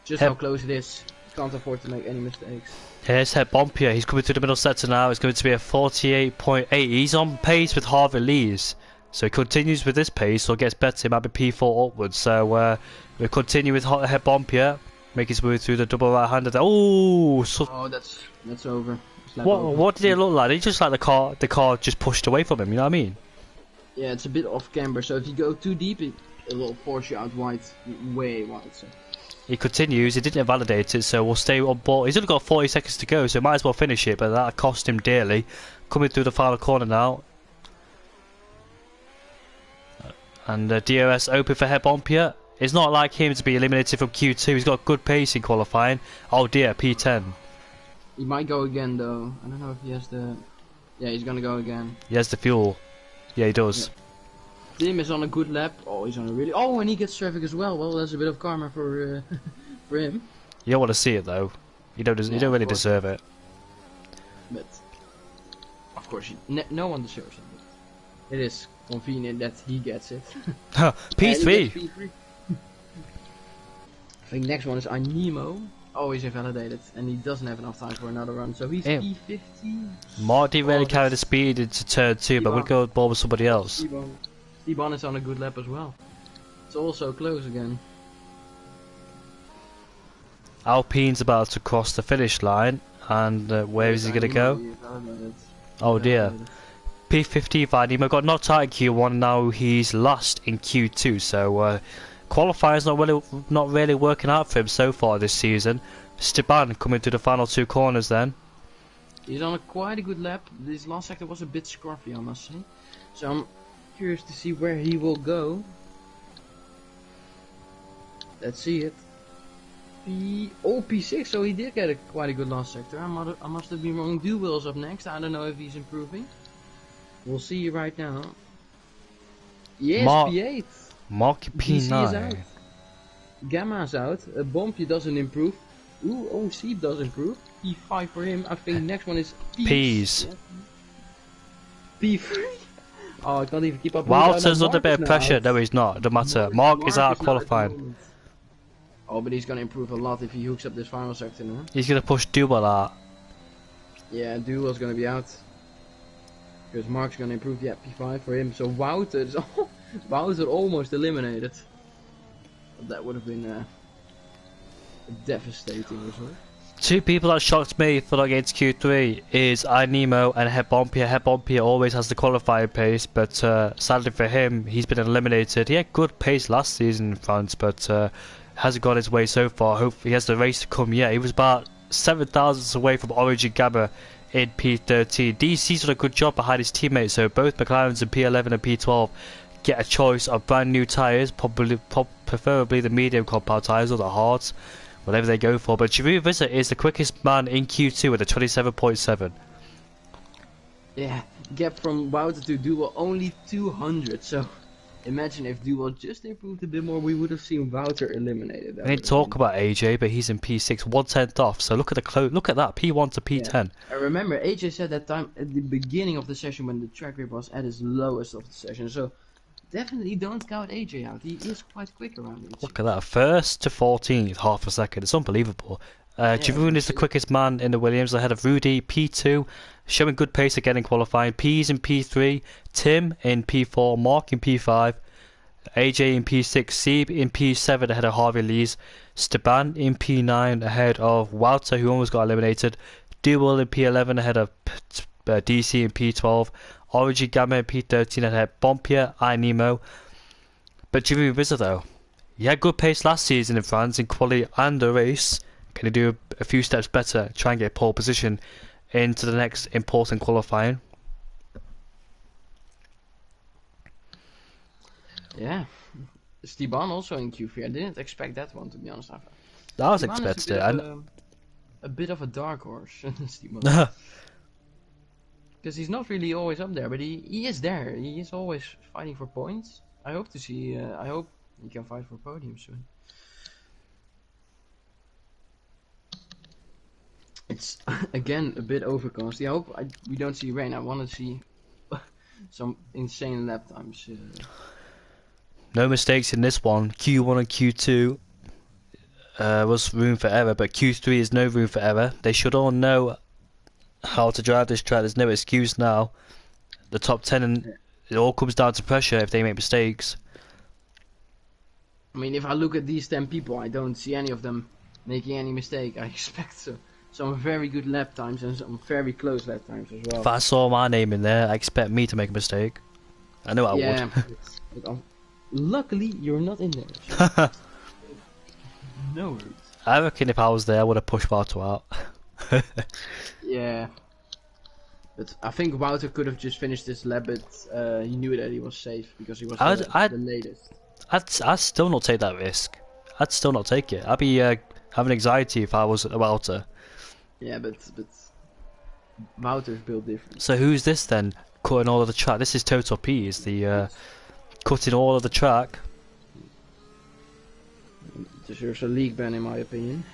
Just how close it is. Can't afford to make any mistakes. Here's Het Bompier. He's coming through the middle sector now. It's going to be a 48.8. He's on pace with Harvey Lees. So he continues with this pace or gets better. He might be P4 upwards. So we continue with Het Bompier. Make his way through the double right-hander. Oh, that's over. What did it look like? It just like the car just pushed away from him. You know what I mean? Yeah, it's a bit off camber. So if you go too deep, it will force you out wide, way wide. So. He continues. He didn't invalidate it, so we'll stay on board. He's only got 40 seconds to go, so might as well finish it. But that cost him dearly. Coming through the final corner now. And DRS open for Het Bompier. It's not like him to be eliminated from Q2. He's got good pace in qualifying. Oh dear, P10. He might go again though. I don't know if he has the... Yeah, he's gonna go again. He has the fuel. Yeah, he does. Yeah. Tim is on a good lap. Oh, he's on a really... Oh, and he gets traffic as well. Well, that's a bit of karma for for him. You don't want to see it though. You don't really deserve it. But of course, no one deserves it. But it is convenient that he gets it. P3. P3. I think next one is Animo. Oh, he's invalidated, and he doesn't have enough time for another run, so he's P15. Marty really carried the speed into turn 2, but we'll go ball with somebody else. Steban is on a good lap as well. It's also close again. Alpine's about to cross the finish line, and where is he going to go? Oh dear. P15 Vanimo got knocked out in Q1, now he's last in Q2, so qualifying's not really working out for him so far this season. Steban coming to the final 2 corners then. He's on quite a good lap. This last sector was a bit scruffy, I must say. So I'm curious to see where he will go. Let's see it. P6, so he did get quite a good last sector. I must have been wrong. Duwell's up next. I don't know if he's improving. We'll see right now. Yes, P8. Mark P9. Gamma's out. Bompje doesn't improve. Ooh, Sieb does improve. P5 for him. I think next one is P's. P3. Oh, I can't even keep up. Walter's under a bit of pressure. No, he's not. Don't matter. Mark is out qualifying. Oh, but he's gonna improve a lot if he hooks up this final sector now. He's gonna push Duwell out. Yeah, Duwell's gonna be out. Because Mark's gonna improve. Yeah, P5 for him. So Wouter's Wouter almost eliminated. But that would have been a devastating result. 2 people that shocked me for not getting to Q3 is Nemo and Het Bompier. Het Bompier always has the qualifying pace, but sadly for him, he's been eliminated. He had good pace last season in France, but hasn't got his way so far. Hopefully he has the race to come yet. He was about 7 thousandths away from Origin Gamma in P13. DC's done a good job behind his teammates, so both McLarens in P11 and P12 get a choice of brand new tyres, preferably the medium compound tyres or the hards, whatever they go for. But Giroud Visit is the quickest man in Q2 with a 27.7. Yeah, gap from Wouter to Duwell only 200, so imagine if Duwell just improved a bit more, we would have seen Wouter eliminated. We didn't talk about AJ, but he's in P6, 1/10 off. So look at that, P1 to P10. Yeah. I remember AJ said that time at the beginning of the session when the track grip was at its lowest of the session. So definitely don't count AJ out. He is quite quick around it. Look at that, 1st to 14th, half a second. It's unbelievable. Giroud is the quickest man in the Williams ahead of Rudy, P2, showing good pace again in qualifying. P's in P3, Tim in P4, Mark in P5, AJ in P6, Sieb in P7 ahead of Harvey Lees, Steban in P9 ahead of Wouter, who almost got eliminated, Duwell in P11 ahead of DC in P12, Origin Gamma in P13 ahead of Bompier, Nemo, But Jimmy Rizzo though, he had good pace last season in France in quali and the race. Can he do a few steps better, try and get pole position into the next important qualifying? Yeah. Esteban also in Q3. I didn't expect that one, to be honest. That was Esteban is expected. a bit of a dark horse. Esteban. Because he's not really always up there, but he is there. He is always fighting for points. I hope to see. I hope he can fight for podium soon. It's again a bit overcast. I hope we don't see rain. I want to see some insane lap times. No mistakes in this one. Q1 and Q2 was room for error, but Q3 is no room for error. They should all know how to drive this track. There's no excuse now. The top 10, and it all comes down to pressure if they make mistakes. I mean, if I look at these 10 people, I don't see any of them making any mistake. I expect some very good lap times and some very close lap times as well. If I saw my name in there, I expect me to make a mistake. I know I would. But luckily, you're not in there. So no worries. I reckon if I was there, I would have pushed Barto out. Yeah. But I think Wouter could have just finished this lap, but he knew that he was safe because he was the latest. I'd still not take that risk. I'd still not take it. I'd be having anxiety if I was Wouter. Yeah, but Wouter's built different. So who's this then? Cutting all of the track. This is Total P. Is the cutting all of the track. Deserves a league ban in my opinion.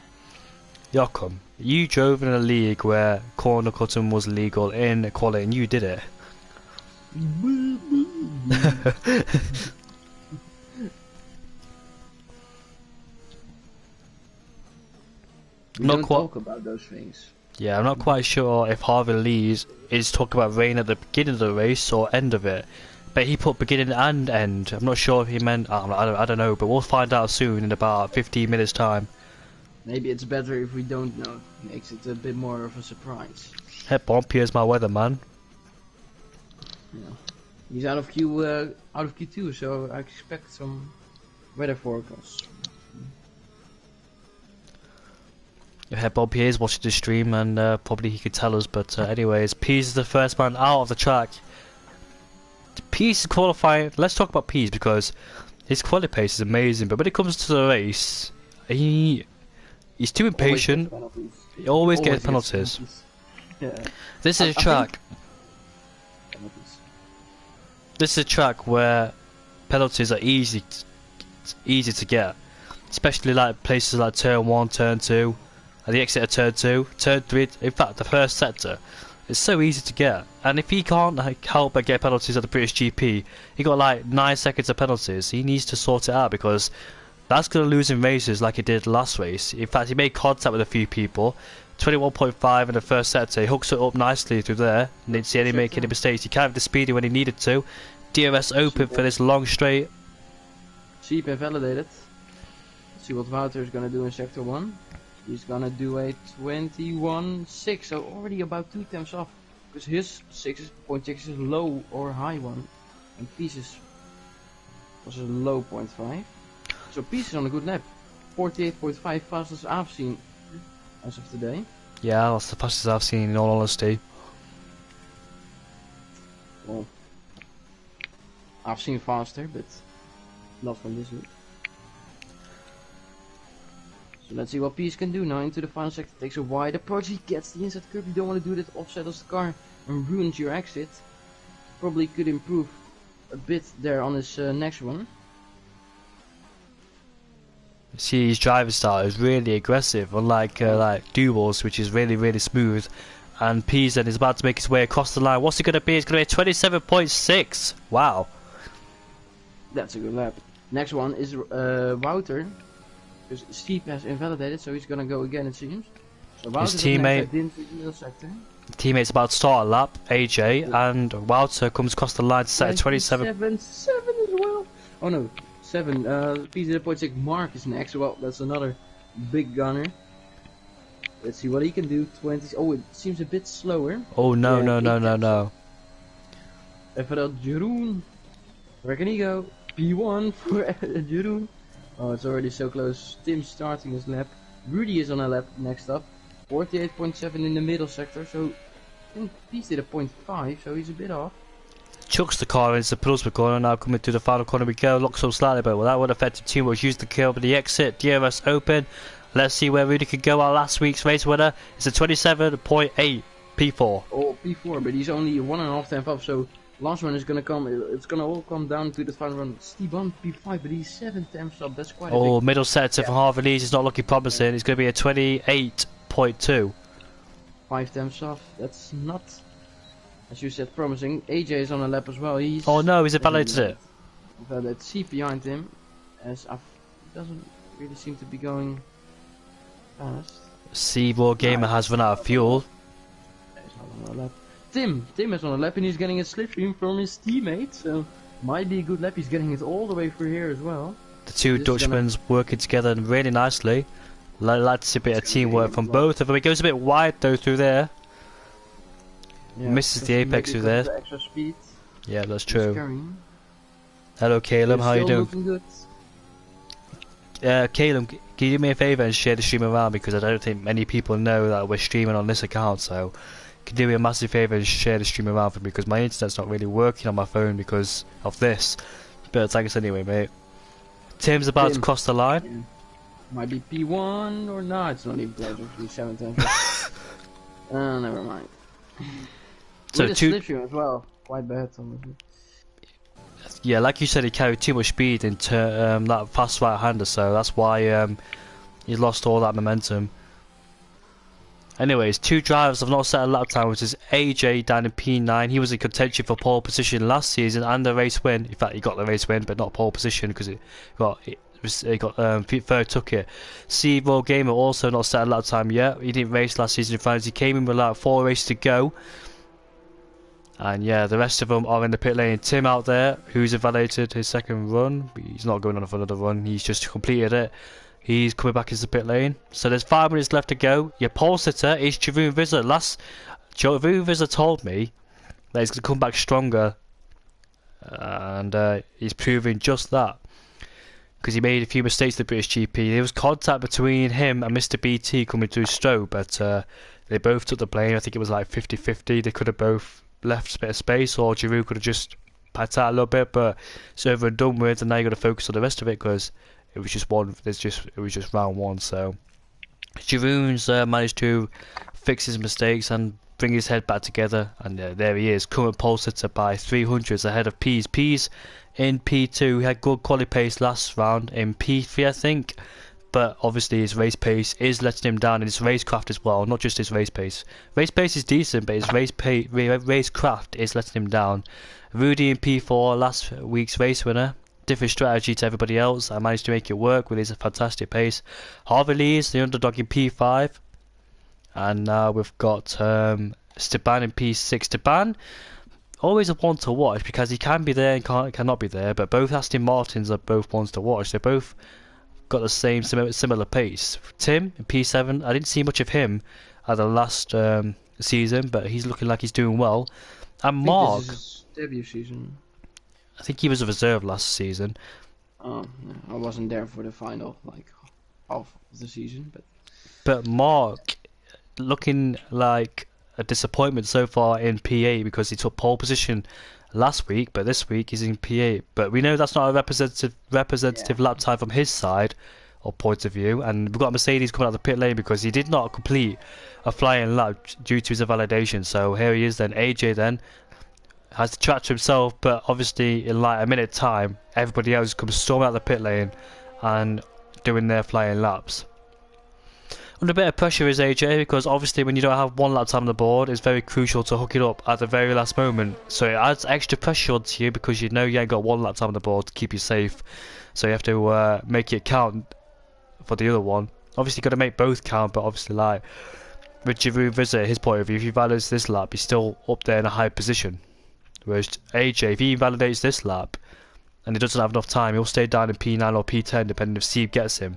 Joachim, you drove in a league where corner cutting was legal in quality, and you did it. We don't talk about those things. Yeah, I'm not quite sure if Harvey Lee's is talking about rain at the beginning of the race or end of it. But he put beginning and end. I'm not sure if he meant... I don't know, but we'll find out soon in about 15 minutes time. Maybe it's better if we don't know. Makes it a bit more of a surprise. Hey, Pompier's my weatherman. Yeah. He's out of Q2, so I expect some weather forecasts. Yeah, Bob here is watching the stream, and probably he could tell us. But anyways, Pease is the first man out of the track. Pease is qualifying. Let's talk about Pease because his quality pace is amazing. But when it comes to the race, he's too impatient. He always gets penalties. Yeah. This is a track. This is a track where penalties are easy to get, especially like places like turn 1, turn 2. At the exit of turn 2, turn 3, in fact the first sector, it's so easy to get. And if he can't help but get penalties at the British GP, he got like 9 seconds of penalties. He needs to sort it out because that's going to lose in races like he did last race. In fact, he made contact with a few people. 21.5 in the first sector, he hooks it up nicely through there. Didn't see any make any mistakes. He carried the speedy when he needed to. DRS open for this long straight. Sheep invalidated. Let's see what Wouter is going to do in sector 1. He's gonna do a 21.6, so already about 2 attempts off. Because his 6.6 is low or high one. And Pieces was a low 0.5. So Pieces on a good lap. 48.5, fastest I've seen as of today. Yeah, that's the fastest I've seen in all honesty. Well, I've seen faster, but not from this week. So let's see what Peace can do now into the final sector. Takes a wide approach, he gets the inside curb. You don't want to do that, offsettles the car and ruins your exit. Probably could improve a bit there on his next one. See, his driving style is really aggressive, unlike like Duval's, which is really smooth. And Pease then is about to make his way across the line. What's it going to be? It's going to be a 27.6. Wow. That's a good lap. Next one is Wouter. Because Steve has invalidated, so he's gonna go again, it seems. So his teammate, teammate's about to start a lap, AJ, yeah. And Wouter comes across the line to set a 27. 7 as well. Oh no, 7. P0.6 Mark is next. Well, that's another big gunner. Let's see what he can do. 20. Oh, it seems a bit slower. Oh no. Verstappen, Jeroen. Where can he go? P1 for Jeroen. Oh, it's already so close. Tim starting his lap. Rudy is on a lap next up. 48.7 in the middle sector, so I think Peace did a 0.5, so he's a bit off. Chucks the car into the penultimate corner, now coming to the final corner we go, locks up slightly, but well, that would affect too much. Use the kill, but the exit, DRS open. Let's see where Rudy could go. Our last week's race winner is a 27.8 P4. Oh, P4, but he's only 1.5 tenths up, so last one is gonna come, it's gonna all come down to the final run. Esteban P5, but he's 7 tenths up, that's quite a big... Middle sector for half of these is not looking promising. It's going to be a 28.2. 5 tenths off, that's not, as you said, promising. AJ is on a lap as well. He's... Oh no, he's invalidated it. Valid seat behind him, as doesn't really seem to be going fast. Seaboard Gamer has run out of fuel. He's not on a lap. Tim is on a lap and he's getting a slipstream from his teammate, so might be a good lap. He's getting it all the way through here as well. The two Dutchmen's working together really nicely. Like to see a bit of teamwork from both of them. It goes a bit wide though through there. Yeah, misses the apex through there. The extra speed. Yeah, that's true. Hello Caleb, how you doing? Caleb, can you do me a favour and share the stream around, because I don't think many people know that we're streaming on this account, so can you do me a massive favour and share the stream around for me, because my internet's not really working on my phone because of this. But thanks anyway, mate. Tim's about to cross the line. Yeah. Might be P1 or not, it's not even close, actually 7 tenths. Oh, never mind. So with a slipstream as well, quite bad. Yeah, like you said, he carried too much speed into that fast right-hander, so that's why he lost all that momentum. Anyways, two drivers have not set a lap time, which is AJ down in P9. He was in contention for pole position last season and the race win. In fact, he got the race win, but not pole position because he got third took it. Seaboard Gamer also not set a lap time yet. He didn't race last season in France. He came in with like 4 races to go. And yeah, the rest of them are in the pit lane. Tim out there, who's invalidated his second run. He's not going on for another run. He's just completed it. He's coming back into the pit lane. So there's 5 minutes left to go. Your pole sitter is Jeroen Visser. Jeroen Visser told me that he's going to come back stronger. And he's proving just that. Because he made a few mistakes at the British GP. There was contact between him and Mr. BT coming through Stroh, but they both took the blame. I think it was like 50-50. They could have both left a bit of space, or Giroud could have just packed out a little bit, but it's over and done with, and now you got to focus on the rest of it because it was just round 1. So Giroud's managed to fix his mistakes and bring his head back together, and there he is, current pole sitter by 300s ahead of Pease. Pease in P2 he had good quality pace last round in P3 I think, but obviously his race pace is letting him down, and his racecraft as well, not just his race pace. Race pace is decent, but his racecraft is letting him down. Rudy in P4, last week's race winner. Different strategy to everybody else. I managed to make it work with his fantastic pace. Harvey Lee's the underdog in P5. And now we've got Steban in P6. Steban, always a one to watch because he can be there and cannot be there, but both Aston Martins are both ones to watch. They both got the same similar pace. Tim in P7, I didn't see much of him at the last season, but he's looking like he's doing well. And Mark, this is his debut season. I think he was a reserve last season. Oh, I wasn't there for the final, like half of the season, but Mark looking like a disappointment so far in P8 because he took pole position last week, but this week he's in P8. But we know that's not a representative lap time from his side or point of view, and we've got Mercedes coming out of the pit lane because he did not complete a flying lap due to his invalidation. So here he is then. AJ then has the track to himself, but obviously in like a minute time everybody else comes storming out the pit lane and doing their flying laps. Under a bit of pressure is AJ, because obviously when you don't have 1 lap time on the board, it's very crucial to hook it up at the very last moment. So it adds extra pressure onto you because you know you ain't got 1 lap time on the board to keep you safe. So you have to make it count for the other one. Obviously you've got to make both count, but obviously like with Giroud Visit, his point of view, if he validates this lap, he's still up there in a high position. Whereas AJ, if he validates this lap and he doesn't have enough time, he'll stay down in P9 or P10 depending if Steve gets him.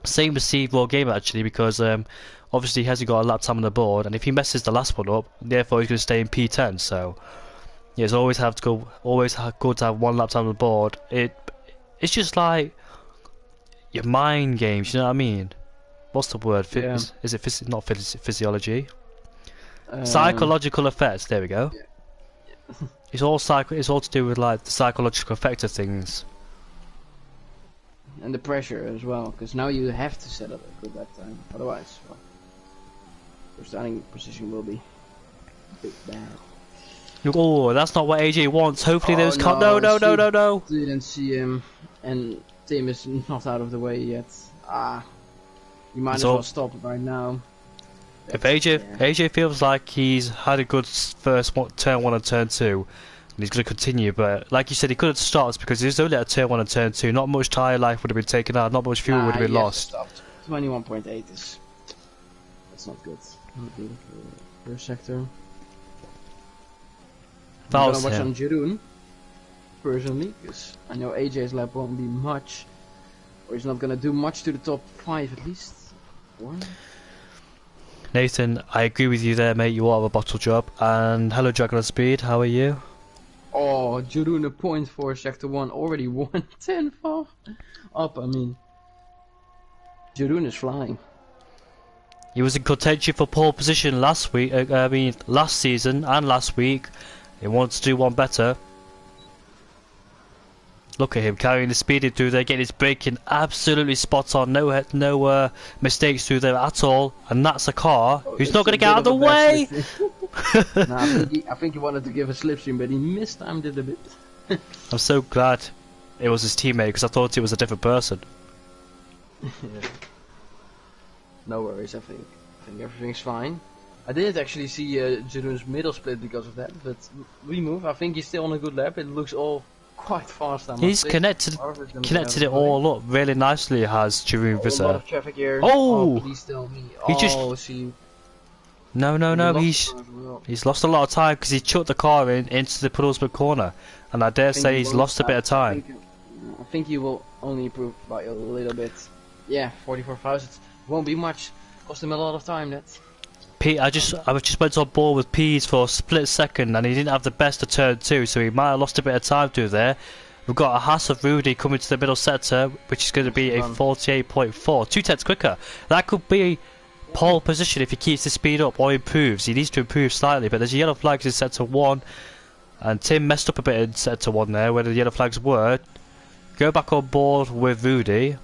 Same with Steve Raw Game actually, because obviously he hasn't got a lap time on the board, and if he messes the last one up, therefore he's going to stay in P10. So Yeah, it's always have to go. Good to have one lap time on the board. It's just like your mind games. You know what I mean? What's the word? Yeah. Is it not physiology? Um, Psychological effects. There we go. yeah. It's all It's all to do with like the psychological effect of things. And the pressure as well, because now you have to set up a good lap time. Otherwise, well, your starting position will be a bit bad. Oh, that's not what AJ wants. Hopefully those can't. No, No. Didn't see him, and Tim is not out of the way yet. You might as well stop right now. If AJ feels like he's had a good first turn 1 and turn 2, and he's going to continue, but like you said, he could have stopped because he was only at turn 1 and turn 2. Not much tyre life would have been taken out. Not much fuel would have been lost. 21.8 is that's not good. Not good for sector. I'm gonna watch on Jeroen personally, because I know AJ's lap won't be much, or he's not gonna do much to the top 5 at least. 4. Nathan, I agree with you there, mate. You all have a bottle job. And hello, Dragon of Speed. How are you? Oh, Jeroen a point for sector 1, already 1:10 far up. I mean, Jeroen is flying. He was in contention for pole position last week. Last season and last week. He wants to do one better. Look at him carrying the speed through there, getting his braking absolutely spot on. No mistakes through there at all. And that's a car who's not going to get out of the way. I think he wanted to give a slipstream, but he mistimed it a bit. I'm so glad it was his teammate, because I thought it was a different person. Yeah. No worries, I think everything's fine. I didn't actually see Jeroen's middle split because of that, but we move. I think he's still on a good lap. It looks all quite fast. He's connected it all up really nicely. Has Jeroen Visser. A lot of traffic here. Oh! Please tell me. No. He's lost a lot of time because he chucked the car into the penultimate corner, and I dare say he's lost a bit of time. I think he will only improve by a little bit. Yeah, 44 thousandths won't be much. Cost him a lot of time. That. I just went on board with Pease for a split second, and he didn't have the best of turn 2, so he might have lost a bit of time through there. We've got a Haas of Rudy coming to the middle sector, which is going to be a 48.4, 2 tenths quicker. That could be pole position if he keeps the speed up or improves. He needs to improve slightly, but there's a yellow flags in sector 1, and Tim messed up a bit in sector 1 there, where the yellow flags were. Go back on board with Rudy.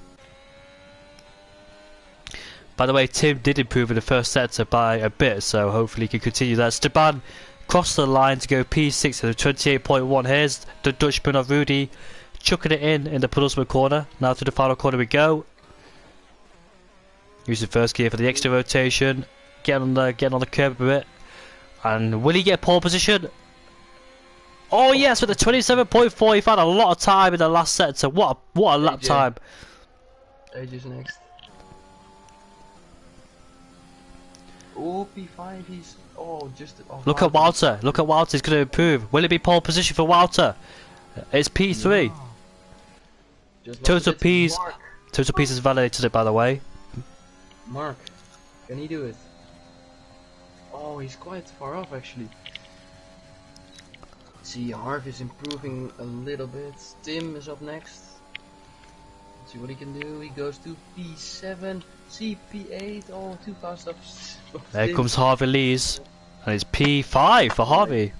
By the way, Tim did improve in the first sector by a bit, so hopefully he can continue that. Esteban crossed the line to go P6 at 28.1. Here's the Dutchman of Rudy, chucking it in the penultimate corner. Now to the final corner we go. Use the first gear for the extra rotation. Getting on the curb a bit. And will he get pole position? Oh yes, with the 27.4, he found a lot of time in the last sector. What a lap time. AJ's next. Oh, P5, he's... Oh, just... Oh, Look at Walter. Look at Walter. He's going to improve. Will it be pole position for Walter? It's P3. No. Total P's has validated it, by the way. Mark, can he do it? Oh, he's quite far off, actually. See, Harv is improving a little bit. Tim is up next. Let's see what he can do. He goes to P7. CP8, oh, too fast up. There comes Harvey Lees, and it's P5 for Harvey.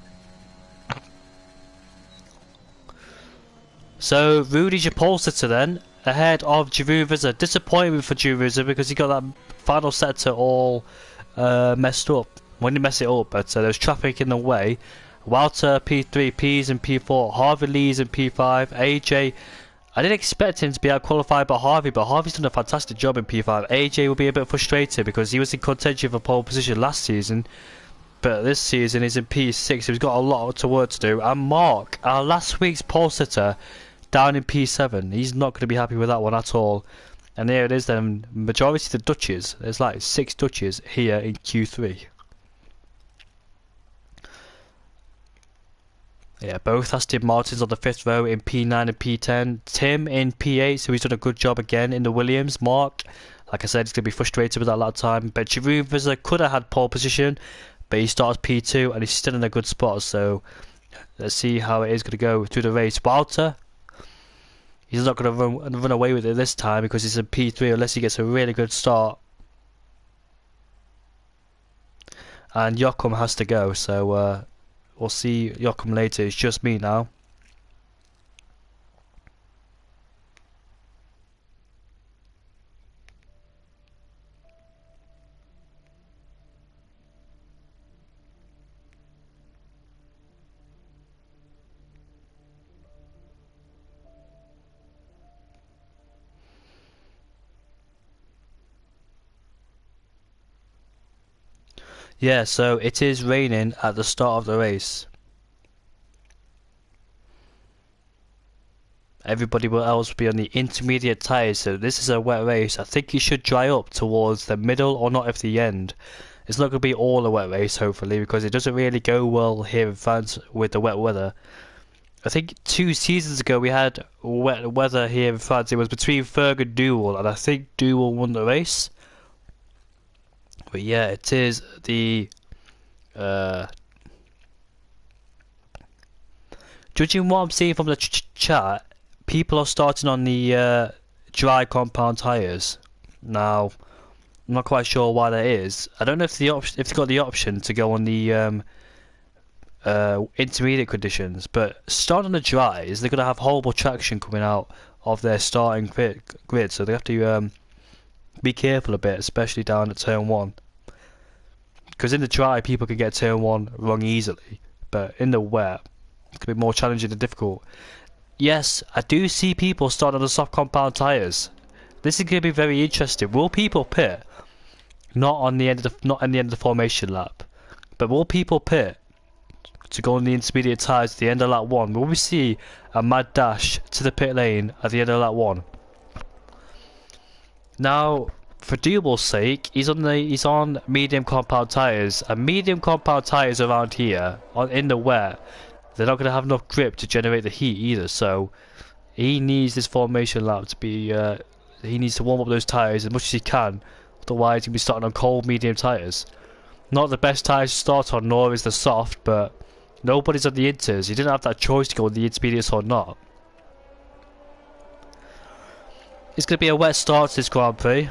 So Rudy's your pole sitter then, ahead of Jeroen Visser. Disappointment for Jeroen Visser because he got that final sector all messed up. When he messed it up, but there was traffic in the way. Walter P3, P's and P4, Harvey Lees and P5, AJ. I didn't expect him to be out-qualified by Harvey, but Harvey's done a fantastic job in P5. AJ will be a bit frustrated because he was in contention for pole position last season, but this season he's in P6, so he's got a lot of work to do. And Mark, our last week's pole sitter, down in P7. He's not going to be happy with that one at all. And there it is then, majority of the Dutches. There's like 6 Dutches here in Q3. Yeah, both Aston Martins on the 5th row in P9 and P10. Tim in P8, so he's done a good job again in the Williams. Mark, like I said, he's going to be frustrated with that lap time. But Jeroen Visser could have had pole position, but he starts P2 and he's still in a good spot. So Let's see how it is going to go through the race. Walter, he's not going to run away with it this time because he's in P3 unless he gets a really good start. And Joachim has to go, so we'll see Joachim later. It's just me now. Yeah, so it is raining at the start of the race. Everybody else will be on the intermediate tyres, so this is a wet race. I think you should dry up towards the middle or not at the end. It's not going to be all a wet race, hopefully, because it doesn't really go well here in France with the wet weather. I think 2 seasons ago we had wet weather here in France. It was between Ferg and Duel, and I think Duel won the race. But yeah, it is the judging what I'm seeing from the chat, people are starting on the dry compound tyres. Now, I'm not quite sure why that is. I don't know if they've got the option to go on the intermediate conditions, but starting on the dries, they're going to have horrible traction coming out of their starting grid, so they have to be careful a bit, especially down at turn 1. Because in the dry, people can get turn 1 wrong easily, but in the wet, it can be more challenging and difficult. Yes, I do see people starting on the soft compound tyres. This is going to be very interesting. Will people pit? Not at the end of the formation lap, but will people pit to go on the intermediate tyres at the end of lap 1? Will we see a mad dash to the pit lane at the end of lap 1? Now, for Dubal's sake, he's on medium compound tyres, and medium compound tyres around here in the wet, they're not going to have enough grip to generate the heat either. So he needs this formation lap to be. He needs to warm up those tyres as much as he can. Otherwise, he'll be starting on cold medium tyres. Not the best tyres to start on, nor is the soft, but nobody's on the inters. He didn't have that choice to go on the intermediates or not. It's going to be a wet start to this Grand Prix.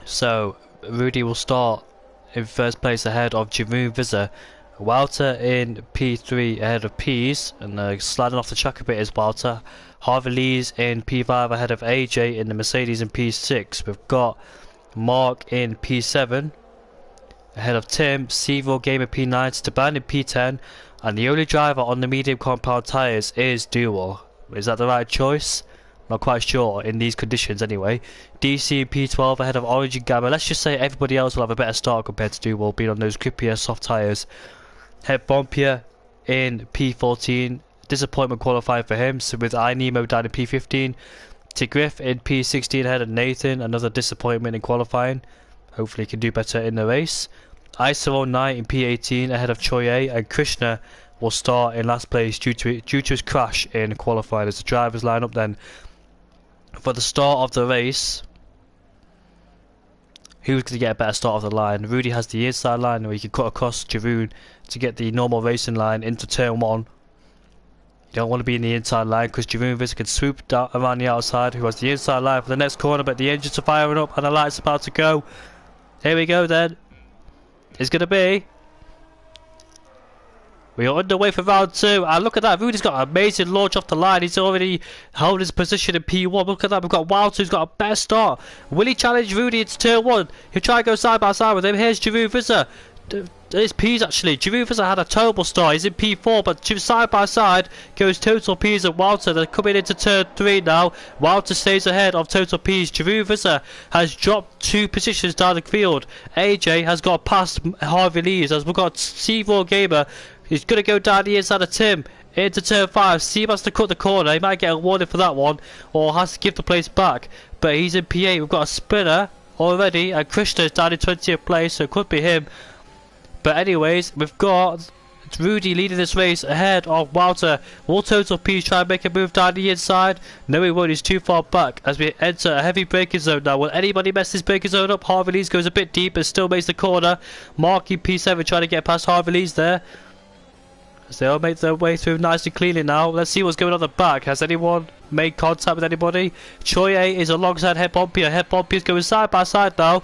So, Rudy will start in first place ahead of Jeroen Visser. Walter in P3 ahead of Pease, and sliding off the track a bit is Walter. Harvey Lee's in P5 ahead of AJ in the Mercedes in P6. We've got Mark in P7 ahead of Tim, Seville Gamer P9, Esteban in P10, and the only driver on the medium compound tyres is Duel. Is that the right choice? Not quite sure in these conditions anyway. DC in P12 ahead of Orange and Gamma. Let's just say everybody else will have a better start compared to Duel being on those grippier soft tyres. Het Bompier in P14. Disappointment qualifying for him, so with iNemo down in P15. Tigriff in P16 ahead of Nathan. Another disappointment in qualifying. Hopefully he can do better in the race. Iso 09 in P18 ahead of Choi A, and Krishna will start in last place due to his crash in qualifying as the drivers line up then. For the start of the race, who's going to get a better start of the line? Rudy has the inside line where he can cut across Jeroen to get the normal racing line into turn 1. You don't want to be in the inside line because Jeroen Visser can swoop down around the outside, who has the inside line for the next corner, but the engines are firing up and the light's about to go. Here we go then. It's going to be. We are underway for round 2, and look at that, Rudy's got an amazing launch off the line. He's already held his position in P1. Look at that, we've got Walter who's got a better start. Will he challenge Rudy into turn 1? He'll try and go side by side with him. Here's Jeroen Visser. It's P's actually. Giroud had a terrible start. He's in P4, but side by side goes Total P's and Walter. They're coming into turn 3 now. Walter stays ahead of Total P's. Giroud has dropped 2 positions down the field. AJ has got past Harvey Lees as we've got C4 Gamer. He's going to go down the inside of Tim into turn 5. Steve has to cut the corner. He might get a warning for that one, or has to give the place back. But he's in P8. We've got a spinner already, and Krishna is down in 20th place, so it could be him. But anyways, we've got Rudy leading this race ahead of Walter. Will Total Peace try and make a move down the inside? No, he won't. He's too far back as we enter a heavy braking zone now. Will anybody mess this braking zone up? Harvey Lees goes a bit deep and still makes the corner. Mark in P7 trying to get past Harvey Lees there. As they all make their way through nice and cleanly now. Let's see what's going on the back. Has anyone made contact with anybody? Choi A is alongside Head Bompier. Head Bompier is going side by side now.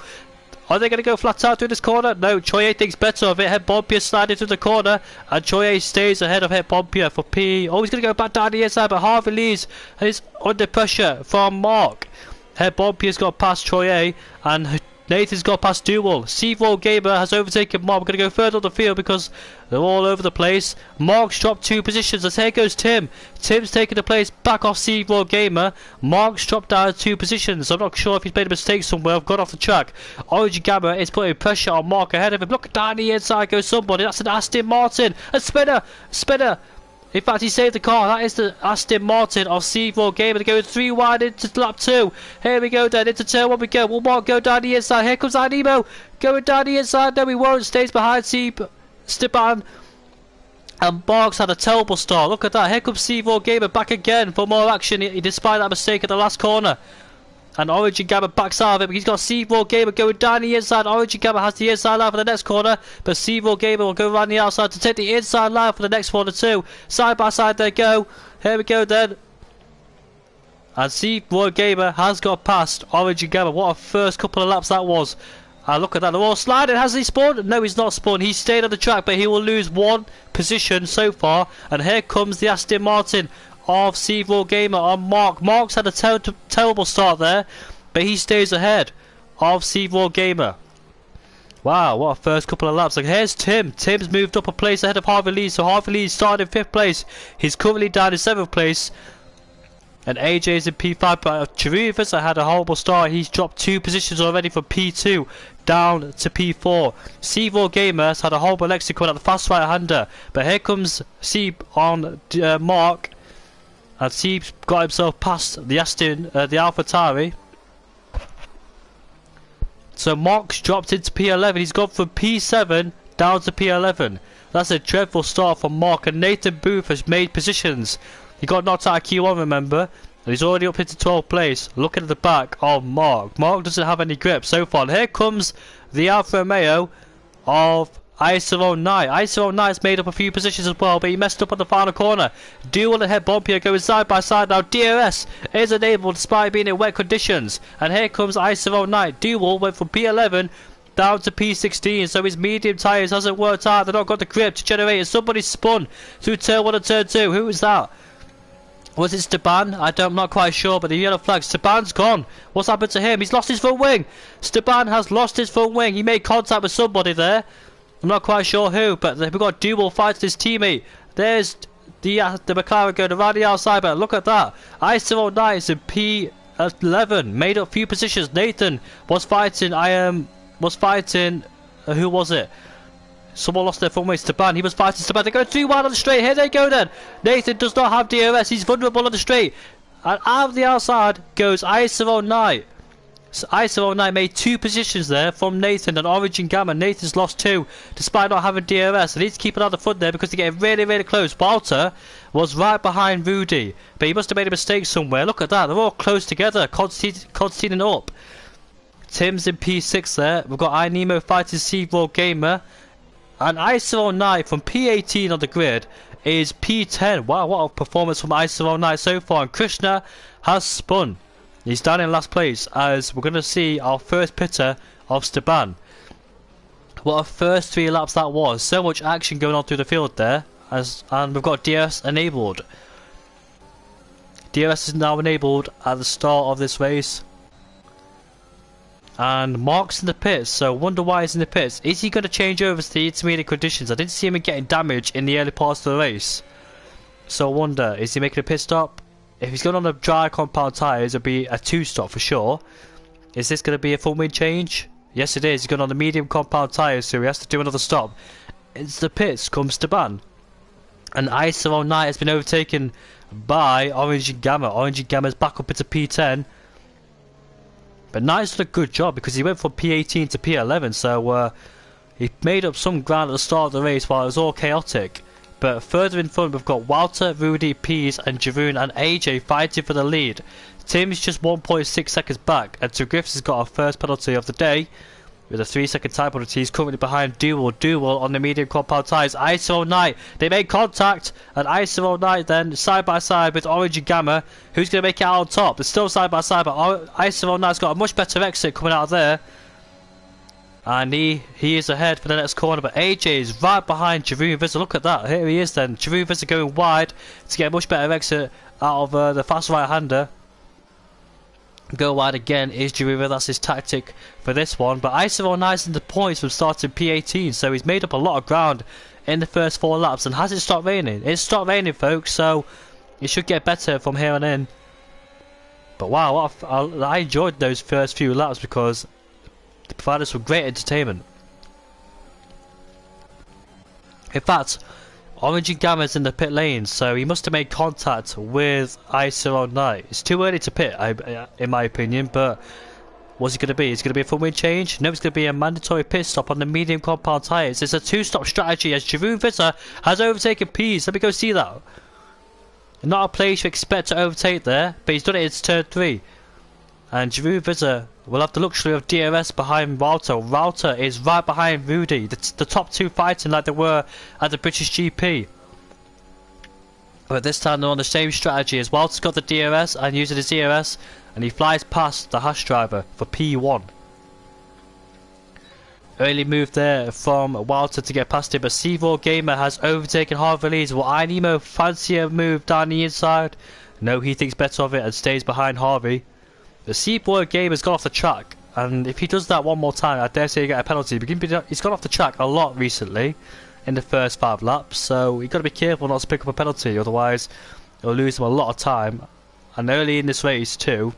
Are they going to go flat out through this corner? No, Choi A thinks better of it. Head Bompier sliding through the corner. And Choi A stays ahead of Head Bompier for P. Oh, he's going to go back down the inside, but Harvey Lees is under pressure from Mark. Head Bompier's got past Choi A, and Nathan's got past Duel. C4 Gamer has overtaken Mark. We're going to go further on the field because they're all over the place. Mark's dropped 2 positions as here goes Tim. Tim's taking the place back off C4 Gamer. Mark's dropped down 2 positions. I'm not sure if he's made a mistake somewhere. I've got off the track. Origin Gamma is putting pressure on Mark ahead of him. Look down the inside goes somebody. That's an Aston Martin. A spinner. Spinner. In fact, he saved the car. That is the Aston Martin of C4 Gamer. They're going 3 wide into lap 2. Here we go then. Into turn 1 we go. Will Mark go down the inside? Here comes Animo. Going down the inside. No, he won't. Stays behind Stepan. And Mark's had a terrible start. Look at that. Here comes C4 Gamer back again for more action. Despite that mistake at the last corner. And Origin Gamma backs out of it, but he's got C4 Gamer going down the inside. Origin Gamma has the inside line for the next corner, but C4 Gamer will go around the outside to take the inside line for the next corner too. Side by side they go. Here we go then. And C4 Gamer has got past Origin Gamma. What a first couple of laps that was. And look at that, they're all sliding. Has he spawned? No, he's not spawned. He stayed on the track, but he will lose 1 position so far. And here comes the Aston Martin of C4 Gamer on Mark. Mark's had a terrible start there, but he stays ahead of C4 Gamer. Wow, what a first couple of laps. Like, here's Tim. Tim's moved up a place ahead of Harvey Lees, so Harvey Lees started in 5th place. He's currently down in 7th place. And AJ's in P5, but Chirivas had a horrible start. He's dropped 2 positions already from P2 down to P4. C4 Gamers had a horrible lexicon at the fast right-hander, but here comes C on Mark. And Seeb's got himself past the AlphaTauri. So Mark's dropped into P11. He's gone from P7 down to P11. That's a dreadful start from Mark. And Nathan Booth has made positions. He got knocked out of Q1, remember? And he's already up into 12th place. Looking at the back of Mark. Mark doesn't have any grip so far. And here comes the Alfa Romeo of ISO 09. ISO 09's made up a few positions as well, but he messed up on the final corner. Duel and Head Bompier going side by side now. DRS is enabled despite being in wet conditions. And here comes ISO 09. Duel went from P11 down to P16, so his medium tyres hasn't worked out. They've not got the grip to generate it. Somebody spun through turn 1 and turn 2. Who was that? Was it Stepan? I'm not quite sure, but the yellow flag. Stepan's gone. What's happened to him? He's lost his front wing. Stepan has lost his front wing. He made contact with somebody there. I'm not quite sure who, but we've got Duel fighting his teammate. There's the McLaren going around the outside, but look at that. ISO 09 is in P11, made up few positions. Nathan was fighting, who was it? Someone lost their front wing, Stepan. He was fighting Stepan. They're going 3 wide on the straight. Here they go then. Nathan does not have DRS. He's vulnerable on the straight. And out of the outside goes ISO 09. So ISO 09 made 2 positions there from Nathan and Origin Gamma. Nathan's lost 2 despite not having DRS. They need to keep it on the front there because they're getting really, really close. Walter was right behind Rudy, but he must have made a mistake somewhere. Look at that. They're all close together. Constantine up. Tim's in P6 there. We've got iNemo fighting C4 Gamer. And ISO 09 from P18 on the grid is P10. Wow, what a performance from ISO 09 so far. And Krishna has spun. He's down in last place as we're going to see our first pitter of Stepan. What a first 3 laps that was. So much action going on through the field there. And we've got DRS enabled. DRS is now enabled at the start of this race. And Mark's in the pits, so wonder why he's in the pits. Is he going to change over to the intermediate conditions? I didn't see him getting damage in the early parts of the race. So I wonder, is he making a pit stop? If he's going on the dry compound tyres, it'll be a 2-stop for sure. Is this going to be a full mid change? Yes it is, he's going on the medium compound tyres, so he has to do another stop. Into the pits comes Esteban. And ISO 09 has been overtaken by Orange and Gamma. Orange and Gamma's back up into P10. But Knight's done a good job because he went from P18 to P11, so he made up some ground at the start of the race while it was all chaotic. But further in front we've got Walter, Rudy, Pease and Jeroen and AJ fighting for the lead. Tim is just 1.6 seconds back, and Sir Griffiths has got our first penalty of the day with a 3-second time penalty. He's currently behind Duel on the medium compound tyres. ISO 09, they made contact, and ISO 09 then side by side with Orange and Gamma. Who's going to make it out on top? They're still side by side, but ISO 09's got a much better exit coming out of there. And he is ahead for the next corner, but AJ is right behind Jeroen Visser. Look at that, here he is then. Jeroen Visser going wide to get a much better exit out of the fast right-hander. Go wide again is Jeroen, that's his tactic for this one. But ISO 09's in the points from starting P18, so he's made up a lot of ground in the first 4 laps. And has it stopped raining? It's stopped raining, folks, so it should get better from here on in. But wow, I enjoyed those first few laps because they provided some great entertainment. In fact, Orange and Gamma's in the pit lane, so he must have made contact with ISO 09. It's too early to pit, in my opinion, but what's it going to be? Is it going to be a full win change? No, it's going to be a mandatory pit stop on the medium compound tyres. It's a 2-stop strategy as Jeroen Visser has overtaken Pease. Let me go see that. Not a place you expect to overtake there, but he's done it in turn 3. And Jeroen Visser will have the luxury of DRS behind Walter. Walter is right behind Rudy. The top 2 fighting like they were at the British GP. But this time they're on the same strategy as Walter's got the DRS and using his DRS, and he flies past the Haas driver for P1. Early move there from Walter to get past him, but Seymour Gamer has overtaken Harvey Lees. Will Inemo fancy a move down the inside? No, he thinks better of it and stays behind Harvey. The Seaboy game has gone off the track, and if he does that one more time, I dare say he'll get a penalty. He's gone off the track a lot recently in the first 5 laps, so you've got to be careful not to pick up a penalty, otherwise you'll lose him a lot of time. And early in this race too,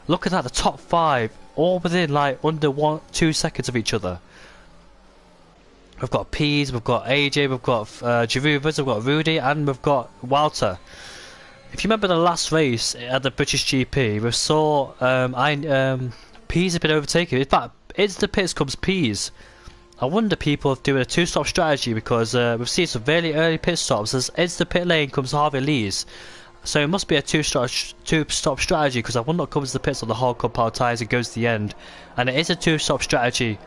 look at that, the top 5 all within like under 1-2 seconds of each other. We've got Pease, we've got AJ, we've got Jeroen Visser, we've got Rudy, and we've got Walter. If you remember the last race at the British GP, we saw Pease has been overtaken. In fact, into the pits comes Pease. I wonder people are doing a 2-stop strategy because we've seen some very early pit stops. As into the pit lane comes Harvey Lees. So it must be a 2-stop strategy because I wonder what comes to the pits on the hard compound tyres and goes to the end. And it is a 2-stop strategy.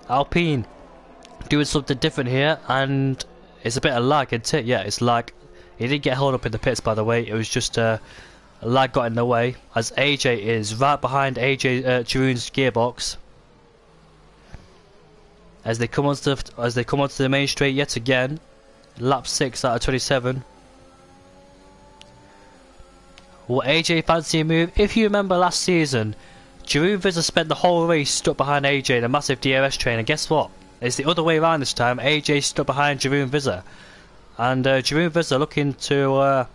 Alpine doing something different here, and it's a bit of lag, isn't it? Yeah, it's lag. He didn't get held up in the pits, by the way. It was just a lag got in the way, as AJ is right behind Jeroen's gearbox. As they come onto the main straight yet again, lap 6 out of 27. Will AJ fancy a move? If you remember last season, Jeroen Visser spent the whole race stuck behind AJ in a massive DRS train, and guess what? It's the other way around this time. AJ stuck behind Jeroen Visser. And Jeroen Visser looking to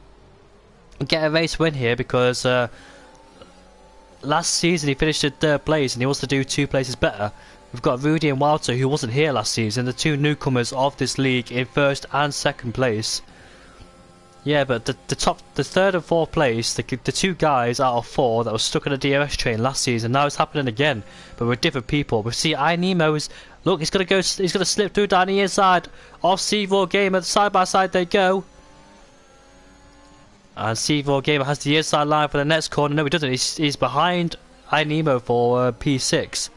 get a race win here because last season he finished in 3rd place and he wants to do 2 places better. We've got Rudy and Walter, who wasn't here last season, the 2 newcomers of this league in 1st and 2nd place. Yeah, but the 3rd and 4th place, the 2 guys out of 4 that were stuck on a DRS train last season, now it's happening again, but with different people. We see Inemo's, look, he's gonna slip through down the inside of Seymour Gamer. Side by side they go, and Seymour Gamer has the inside line for the next corner. No, he doesn't. He's behind Inemo for P6.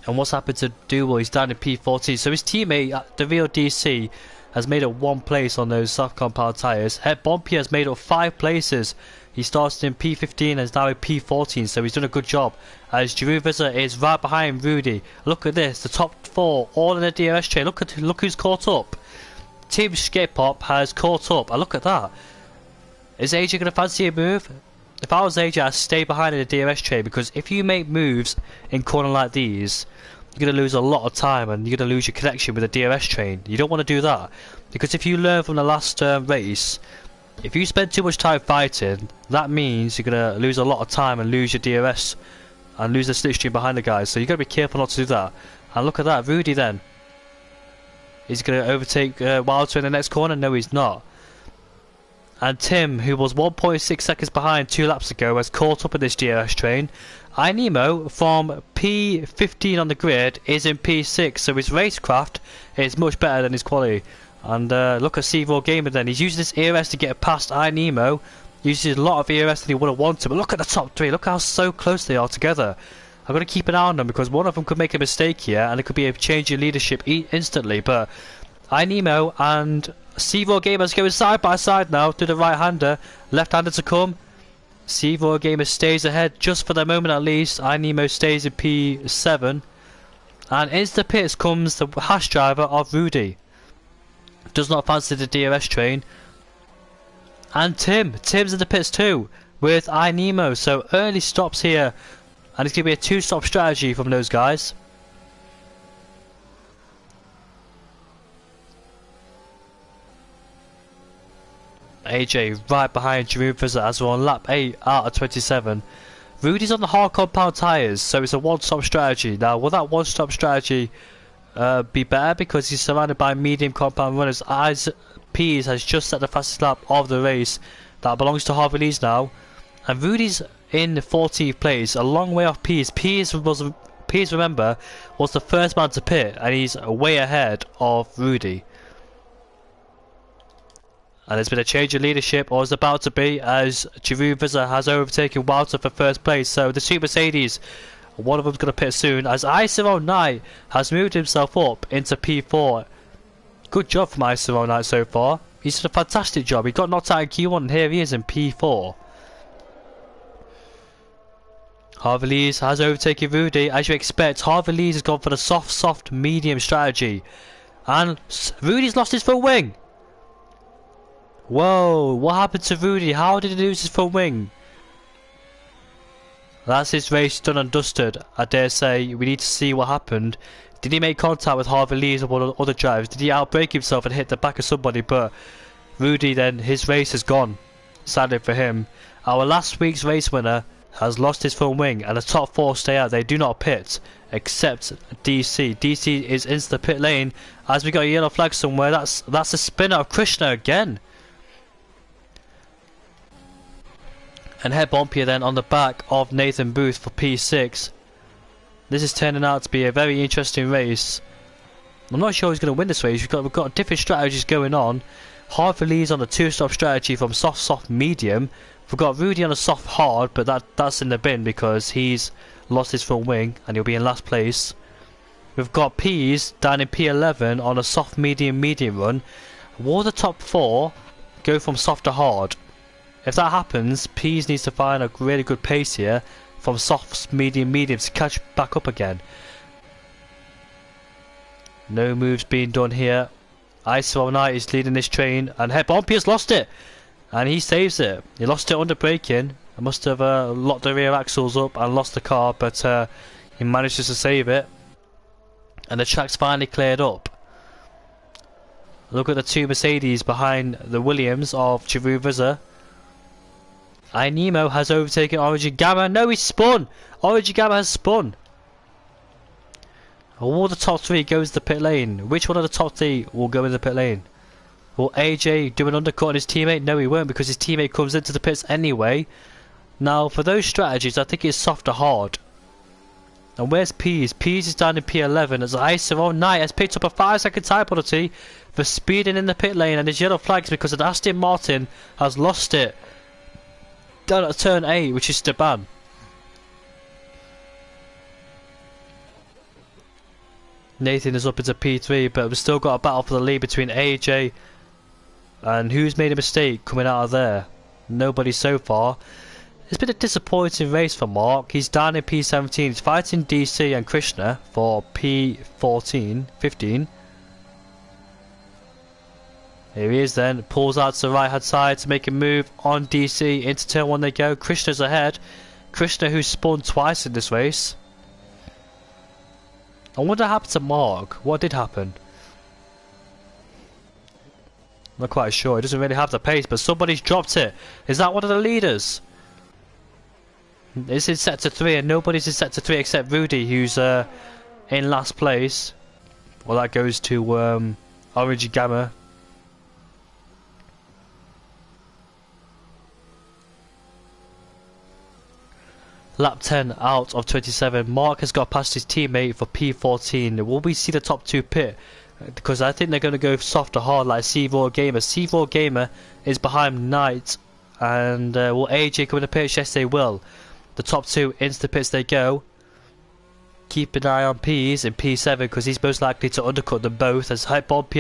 And what's happened to Duel? He's down in P14. So his teammate, the real DC, has made up 1 place on those soft compound tyres. Bompier has made up 5 places. He started in P15 and is now in P14, so he's done a good job. As Jeroen Visser is right behind Rudy. Look at this, the top 4 all in a DRS train. Look who's caught up. Team Skip Pop has caught up. And look at that. Is AJ going to fancy a move? if I was AJ, I'd stay behind in the DRS train, because if you make moves in corner like these, you're going to lose a lot of time and you're going to lose your connection with the DRS train. You don't want to do that, because if you learn from the last race, if you spend too much time fighting, that means you're going to lose a lot of time and lose your DRS and lose the slipstream behind the guys. So you've got to be careful not to do that. And look at that, Rudy then. He's going to overtake Wilder in the next corner? No, he's not. And Tim, who was 1.6 seconds behind 2 laps ago, has caught up in this DRS train. Nemo from P15 on the grid is in P6, so his racecraft is much better than his quality. And look at C4 Gamer then. He's using this ERS to get past Nemo. Uses a lot of ERS than he would have wanted. But look at the top 3. Look how so close they are together. I've got to keep an eye on them, because one of them could make a mistake here and it could be a change in leadership instantly. But Nemo and C4 Gamers going side by side now to the right-hander. Left-hander to come. C4 Gamer stays ahead just for the moment at least. Nemo stays in P7. And into the pits comes the hash driver of Rudy. Does not fancy the DRS train. And Tim's in the pits too with Nemo. So early stops here. And it's going to be a 2-stop strategy from those guys. AJ right behind Jeroen Vizzer as we're on lap 8 out of 27. Rudy's on the hard compound tyres, so it's a 1-stop strategy. Now, will that 1-stop strategy be better because he's surrounded by medium compound runners? As Pease has just set the fastest lap of the race. That belongs to Harvey Lees now. And Rudy's in 14th place, a long way off Pease. Pease, remember, was the first man to pit, and he's way ahead of Rudy. And there's been a change in leadership, or is about to be, as Jeroen Vizzer has overtaken Wilder for first place. So the two Mercedes, one of them's going to pit soon, as Iceron Knight has moved himself up into P4. Good job from Iceron Knight so far. He's done a fantastic job. He got knocked out in Q1 and here he is in P4. Harvey Lees has overtaken Rudy. As you expect, Harvey Lees has gone for the soft, medium strategy. And Rudy's lost his front wing. Whoa, what happened to Rudy? How did he lose his front wing? That's his race done and dusted. I dare say we need to see what happened. Did he make contact with Harvey Lees or one of the other drivers? Did he outbrake himself and hit the back of somebody? But Rudy then, his race is gone. Sadly for him. Our last week's race winner has lost his front wing, and the top 4 stay out. They do not pit, except DC. DC is into the pit lane. As we got a yellow flag somewhere, that's a spinner of Krishna again. And head bump here then on the back of Nathan Booth for P6. This is turning out to be a very interesting race. I'm not sure who's going to win this race. We've got different strategies going on. Harvey Lee's on a 2-stop strategy from soft, medium. We've got Rudy on a soft, hard, but that's in the bin because he's lost his front wing and he'll be in last place. We've got Pease down in P11 on a soft, medium run. Will the top 4 go from soft to hard? If that happens, Pease needs to find a really good pace here from soft, medium to catch back up again. No moves being done here. Iceron Knight is leading this train, and head bump, he has lost it, and he saves it. He lost it under braking. I must have locked the rear axles up and lost the car, but he manages to save it, and the track's finally cleared up. Look at the 2 Mercedes behind the Williams of Jeroen Vizzer. Nemo has overtaken Origin Gamma. No, he's spun. Origin Gamma has spun. All the top 3 goes to the pit lane. Which one of the top 3 will go in the pit lane? Will AJ do an undercut on his teammate? No, he won't, because his teammate comes into the pits anyway. Now, for those strategies, I think it's soft or hard. And where's Pease? Pease is down in P11 as Iceron Knight has picked up a 5-second time penalty for speeding in the pit lane, and his yellow flags because Aston Martin has lost it down at turn 8, which is Esteban. Nathan is up into P3, but we've still got a battle for the lead between AJ and who's made a mistake coming out of there. Nobody so far. It's been a disappointing race for Mark. He's down in P17. He's fighting DC and Krishna for P15. Here he is then, pulls out to the right hand side to make a move on DC. Into turn 1 they go. Krishna's ahead. Krishna, who's spun twice in this race. I wonder what happened to Mark. What did happen? I'm not quite sure. He doesn't really have the pace, but somebody's dropped it. Is that one of the leaders? It's in sector 3 and nobody's in sector 3 except Rudy, who's in last place. Well, that goes to Orange Gamma. Lap 10 out of 27. Mark has got past his teammate for P14. Will we see the top 2 pit? Because I think they're going to go soft or hard like C4 Gamer. C4 Gamer is behind Knight. And will AJ come in the pits? Yes, they will. The top 2 into the pits they go. Keep an eye on P's in P7 because he's most likely to undercut them both. As Bob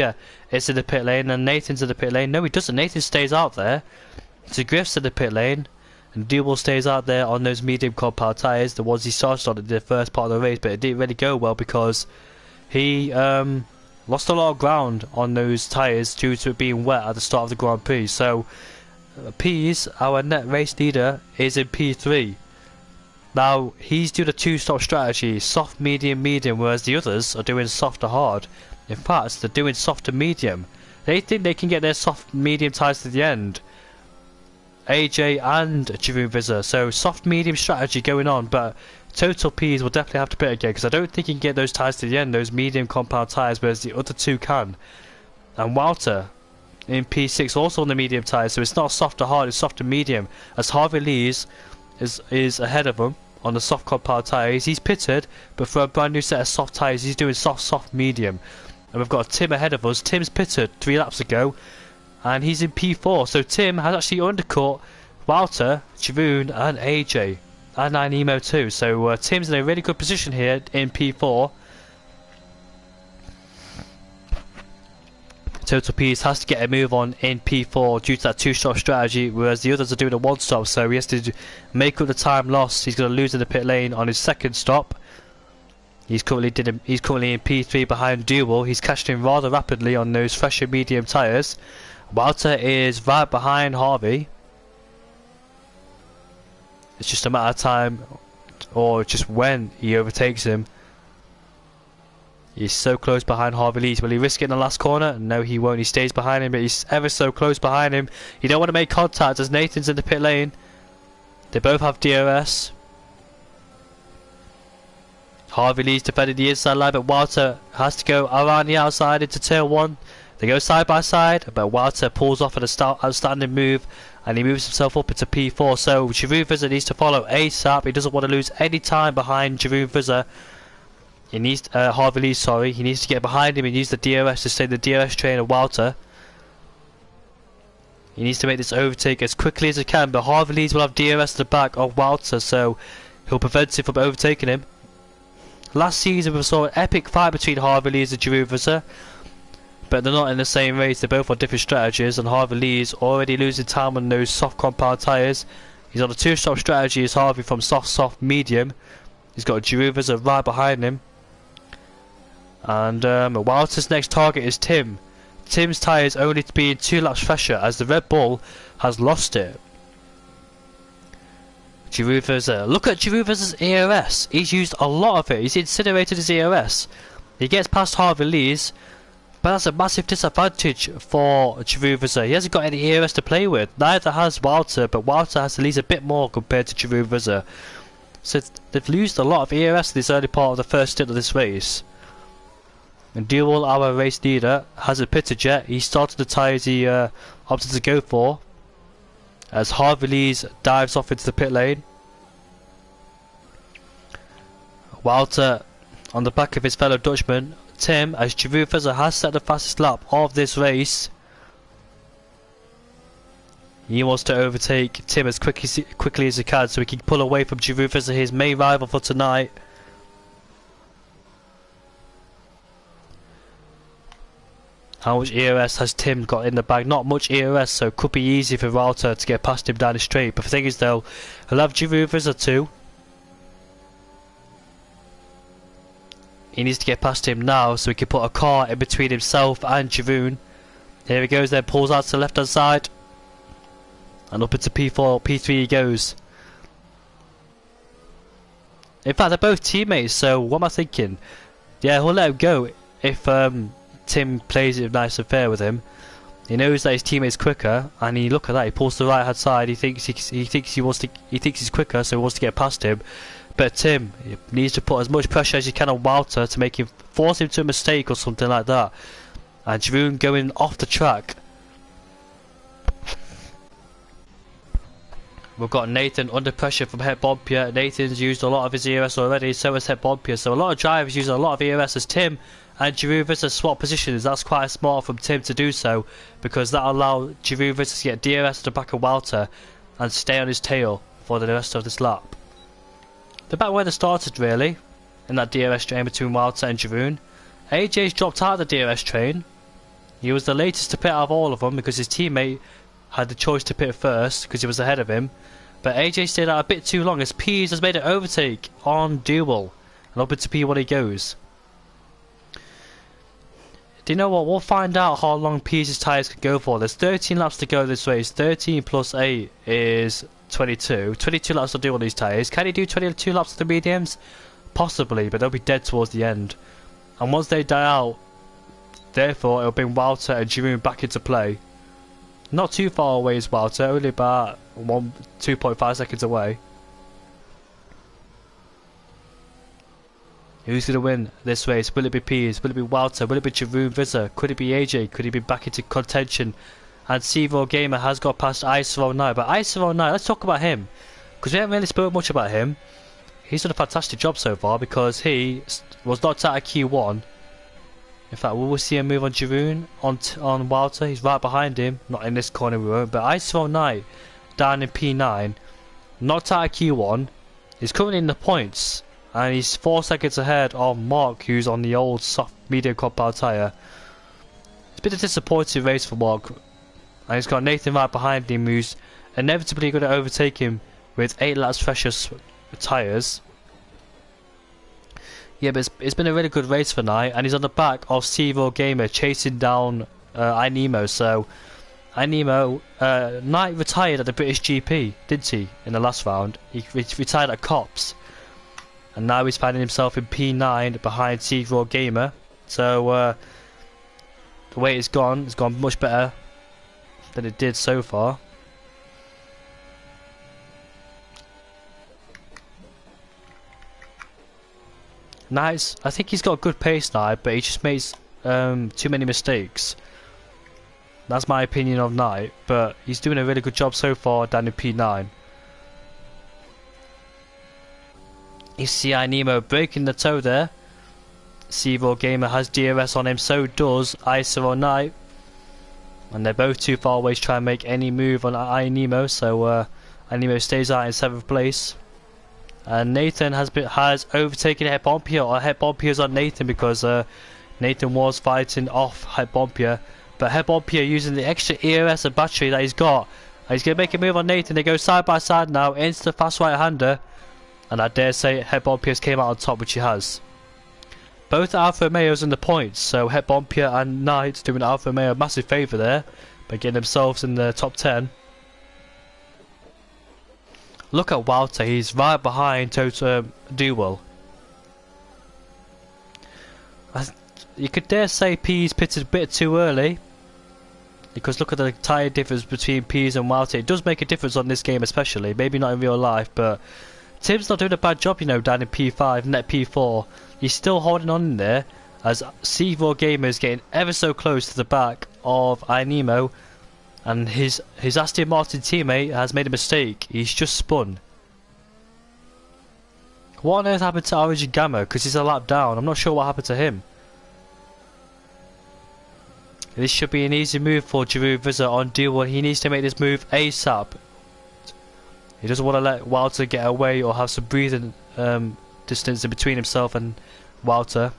is in the pit lane and Nathan's in the pit lane. No, he doesn't. Nathan stays out there. So Griff's in the pit lane. And Duel stays out there on those medium compound tyres, the ones he started on in the first part of the race, but it didn't really go well because he lost a lot of ground on those tyres due to it being wet at the start of the Grand Prix. So P's, our net race leader, is in P3. Now he's doing a 2-stop strategy, soft, medium, medium, whereas the others are doing soft to hard. In fact, they're doing soft to medium. They think they can get their soft medium tyres to the end. AJ and Jeroen Visser, so soft medium strategy going on, but Total P's will definitely have to pit again because I don't think he can get those tyres to the end, those medium compound tyres, whereas the other 2 can. And Walter in P6 also on the medium tyres, so it's not soft to hard, it's soft to medium, as Harvey Lees is ahead of him on the soft compound tyres. He's pitted, but for a brand new set of soft tyres he's doing soft medium. And we've got Tim ahead of us. Tim's pitted 3 laps ago and he's in P4, so Tim has actually undercut Walter, Jeroen and AJ and Nemo too, so Tim's in a really good position here in P4. Total P's has to get a move on in P4 due to that 2-stop strategy, whereas the others are doing a 1-stop, so he has to make up the time lost. He's going to lose in the pit lane on his 2nd stop. He's currently in P3 behind Duel. He's cashed in rather rapidly on those fresher medium tyres. Walter is right behind Harvey. It's just a matter of time, or just when he overtakes him. He's so close behind Harvey Lees. Will he risk it in the last corner? No, he won't. He stays behind him, but he's ever so close behind him. You don't want to make contact as Nathan's in the pit lane. They both have DRS. Harvey Lees defending the inside line, but Walter has to go around the outside into turn 1. They go side by side, but Walter pulls off an outstanding move and he moves himself up into P4. So Jeroen Visser needs to follow ASAP. He doesn't want to lose any time behind Jeroen Visser. He needs Harvey Lee, sorry. He needs to get behind him and use the DRS to stay the DRS train of Walter. He needs to make this overtake as quickly as he can, but Harvey Lees will have DRS at the back of Walter, so he'll prevent him from overtaking him. Last season we saw an epic fight between Harvey Lees and Jeroen Visser, but they're not in the same race. They're both on different strategies, and Harvey Lees already losing time on those soft compound tyres. He's on a 2-stop strategy as Harvey from soft, medium. He's got Jeroen Visser right behind him. And Walter's next target is Tim. Tim's tyres only being 2 laps fresher as the Red Bull has lost it. Jeroen Visser. Look at Jeroen Visser's ERS. He's used a lot of it. He's incinerated his ERS. He gets past Harvey Lees, but that's a massive disadvantage for Jeroen Visser. He hasn't got any ERS to play with. Neither has Walter, but Walter has to lose a bit more compared to Jeroen Visser. So they've lost a lot of ERS in this early part of the first stint of this race. And Duel, our race leader, hasn't pitted yet. He started the tyres he opted to go for as Harvey Lees dives off into the pit lane. Walter on the back of his fellow Dutchman Tim, as Jeroen Visser has set the fastest lap of this race. He wants to overtake Tim as quickly as he can so he can pull away from Jeroen Visser, his main rival for tonight. How much ERS has Tim got in the bag? Not much ERS, so it could be easy for Walter to get past him down the straight. But the thing is though, he'll have Jeroen Visser too. He needs to get past him now so he can put a car in between himself and Jeroen. Here he goes then, pulls out to the left hand side. And up into P4, P3 he goes. In fact, they're both teammates, so what am I thinking? Yeah, he'll let him go if Tim plays it nice and fair with him. He knows that his teammate's quicker, and he look at that. He pulls to the right hand side. He thinks he's quicker, so he wants to get past him. But Tim needs to put as much pressure as he can on Walter to make him force him to a mistake or something like that. And Jeroen going off the track. We've got Nathan under pressure from Het Bompje. Nathan's used a lot of his ERS already, so has Het Bompje. So a lot of drivers use a lot of ERS as Tim and Jeroen Visser swap positions. That's quite smart from Tim to do so, because that allows Jeroen Visser to get DRS at the back of Walter and stay on his tail for the rest of this lap. They're back where they started really, in that DRS train between Walter and Jeroen. AJ's dropped out of the DRS train. He was the latest to pit out of all of them because his teammate had the choice to pit first because he was ahead of him. But AJ stayed out a bit too long as Pease has made an overtake on Duel. And up into P1 he goes. Do you know what? We'll find out how long Pease's tyres can go for. There's 13 laps to go this race. 13 plus 8 is 22. 22 laps to do on these tyres. Can he do 22 laps of the mediums? Possibly, but they'll be dead towards the end. And once they die out, therefore it'll bring Walter and Jeroen back into play. Not too far away is Walter, only about 2.5 seconds away. Who's going to win this race? Will it be Pease? Will it be Walter? Will it be Jeroen Visser? Could it be AJ? Could he be back into contention? And Sevo Gamer has got past Iceroll Knight. But Iceroll Knight, let's talk about him, because we haven't really spoken much about him. He's done a fantastic job so far because he was knocked out of Q1. In fact, we will see him move on Jeroen, on Walter. He's right behind him. Not in this corner, we won't. But Iceroll Knight, down in P9, knocked out of Q1. He's currently in the points. And he's 4 seconds ahead of Mark, who's on the old soft medium compound tyre. It's been a disappointing race for Mark. And he's got Nathan right behind him, who's inevitably going to overtake him with 8 laps fresher tyres. Yeah, but it's been a really good race for Knight, and he's on the back of Sevo Gamer chasing down iNemo. So, iNemo, Knight retired at the British GP, didn't he, in the last round? He retired at Cops, and now he's finding himself in P9 behind Sevo Gamer. So, the way it's gone much better than it did so far. Nice. I think he's got good pace now, but he just makes too many mistakes. That's my opinion of Knight, but he's doing a really good job so far down in P9. You see iNemo breaking the toe there. Sevo Gamer has DRS on him, so does Iceroll Knight. And they're both too far away to try and make any move on iNemo, so iNemo stays out in 7th place. And Nathan has overtaken Het Bompje, or Het Bompje is on Nathan because Nathan was fighting off Het Bompje. But Het Bompje using the extra ERS and battery that he's got. And he's going to make a move on Nathan. They go side by side now into the fast right hander. And I dare say Het Bompje has came out on top, which he has. Both Alfa Romeos in the points, so Het Bompje and Knight doing Alfa Romeo a massive favour there by getting themselves in the top 10. Look at Walter, he's right behind Duel. You could dare say P's pitted a bit too early, because look at the tyre difference between P's and Walter. It does make a difference on this game especially, maybe not in real life, but Tim's not doing a bad job, you know, down in P5, net P4. He's still holding on in there, as Sevo Gamer is getting ever so close to the back of iNemo. And his Aston Martin teammate has made a mistake. He's just spun. What on earth happened to Origin Gamma? Because he's a lap down. I'm not sure what happened to him. This should be an easy move for Jeroen Visser on Duel. He needs to make this move ASAP. He doesn't want to let Walter get away or have some breathing distance in between himself and Walter.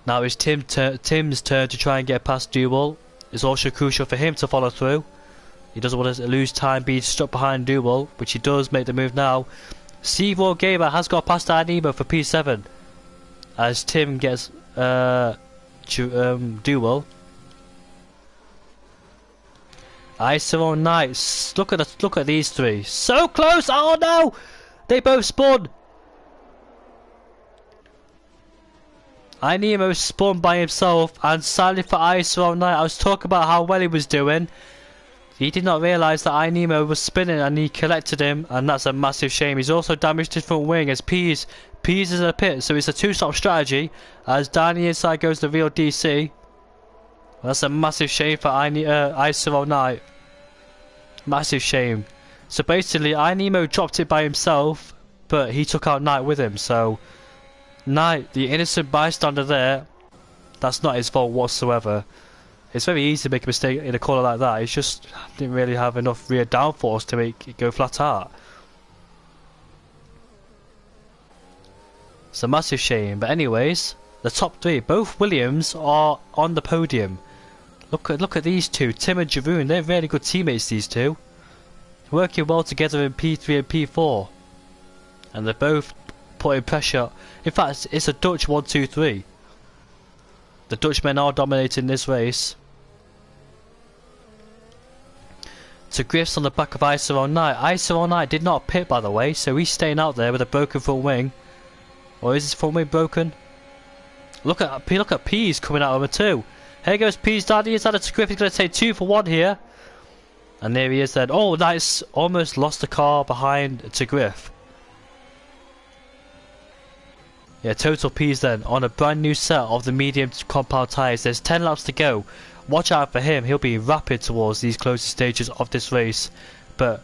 Now it's Tim's turn to try and get past Duel. It's also crucial for him to follow through. He doesn't want to lose time being stuck behind Duel, which he does make the move now. Sevo Gamer has got past iNemo for P7 as Tim gets Duel. ISO Knight. Look at these three. So close! Oh no! They both spun! Nemo spun by himself, and sadly for ISO Knight, I was talking about how well he was doing. He did not realise that Nemo was spinning and he collected him, and that's a massive shame. He's also damaged his front wing as Pease is in a pit, so it's a two-stop strategy. As down the inside goes the real DC. That's a massive shame for ISO Knight. Massive shame. So basically, Nemo dropped it by himself, but he took out Knight with him. So Knight, the innocent bystander there, that's not his fault whatsoever. It's very easy to make a mistake in a corner like that. He just didn't really have enough rear downforce to make it go flat out. It's a massive shame. But anyways, the top three, both Williams are on the podium. Look at these two, Tim and Jeroen. They're really good teammates, these two. Working well together in P3 and P4. And they're both putting pressure. In fact, it's a Dutch 1-2-3. The Dutchmen are dominating this race. To Griff's on the back of ISO Knight. ISO Knight did not pit, by the way, so he's staying out there with a broken front wing. Or is his front wing broken? Look at Pease coming out of him too. Here goes Pease down the inside of Griff. He's going to take 2 for 1 here. And there he is then. Oh, Knight's almost lost the car behind to Griff. Yeah, total P's then on a brand new set of the medium compound tyres. There's 10 laps to go. Watch out for him. He'll be rapid towards these closing stages of this race. But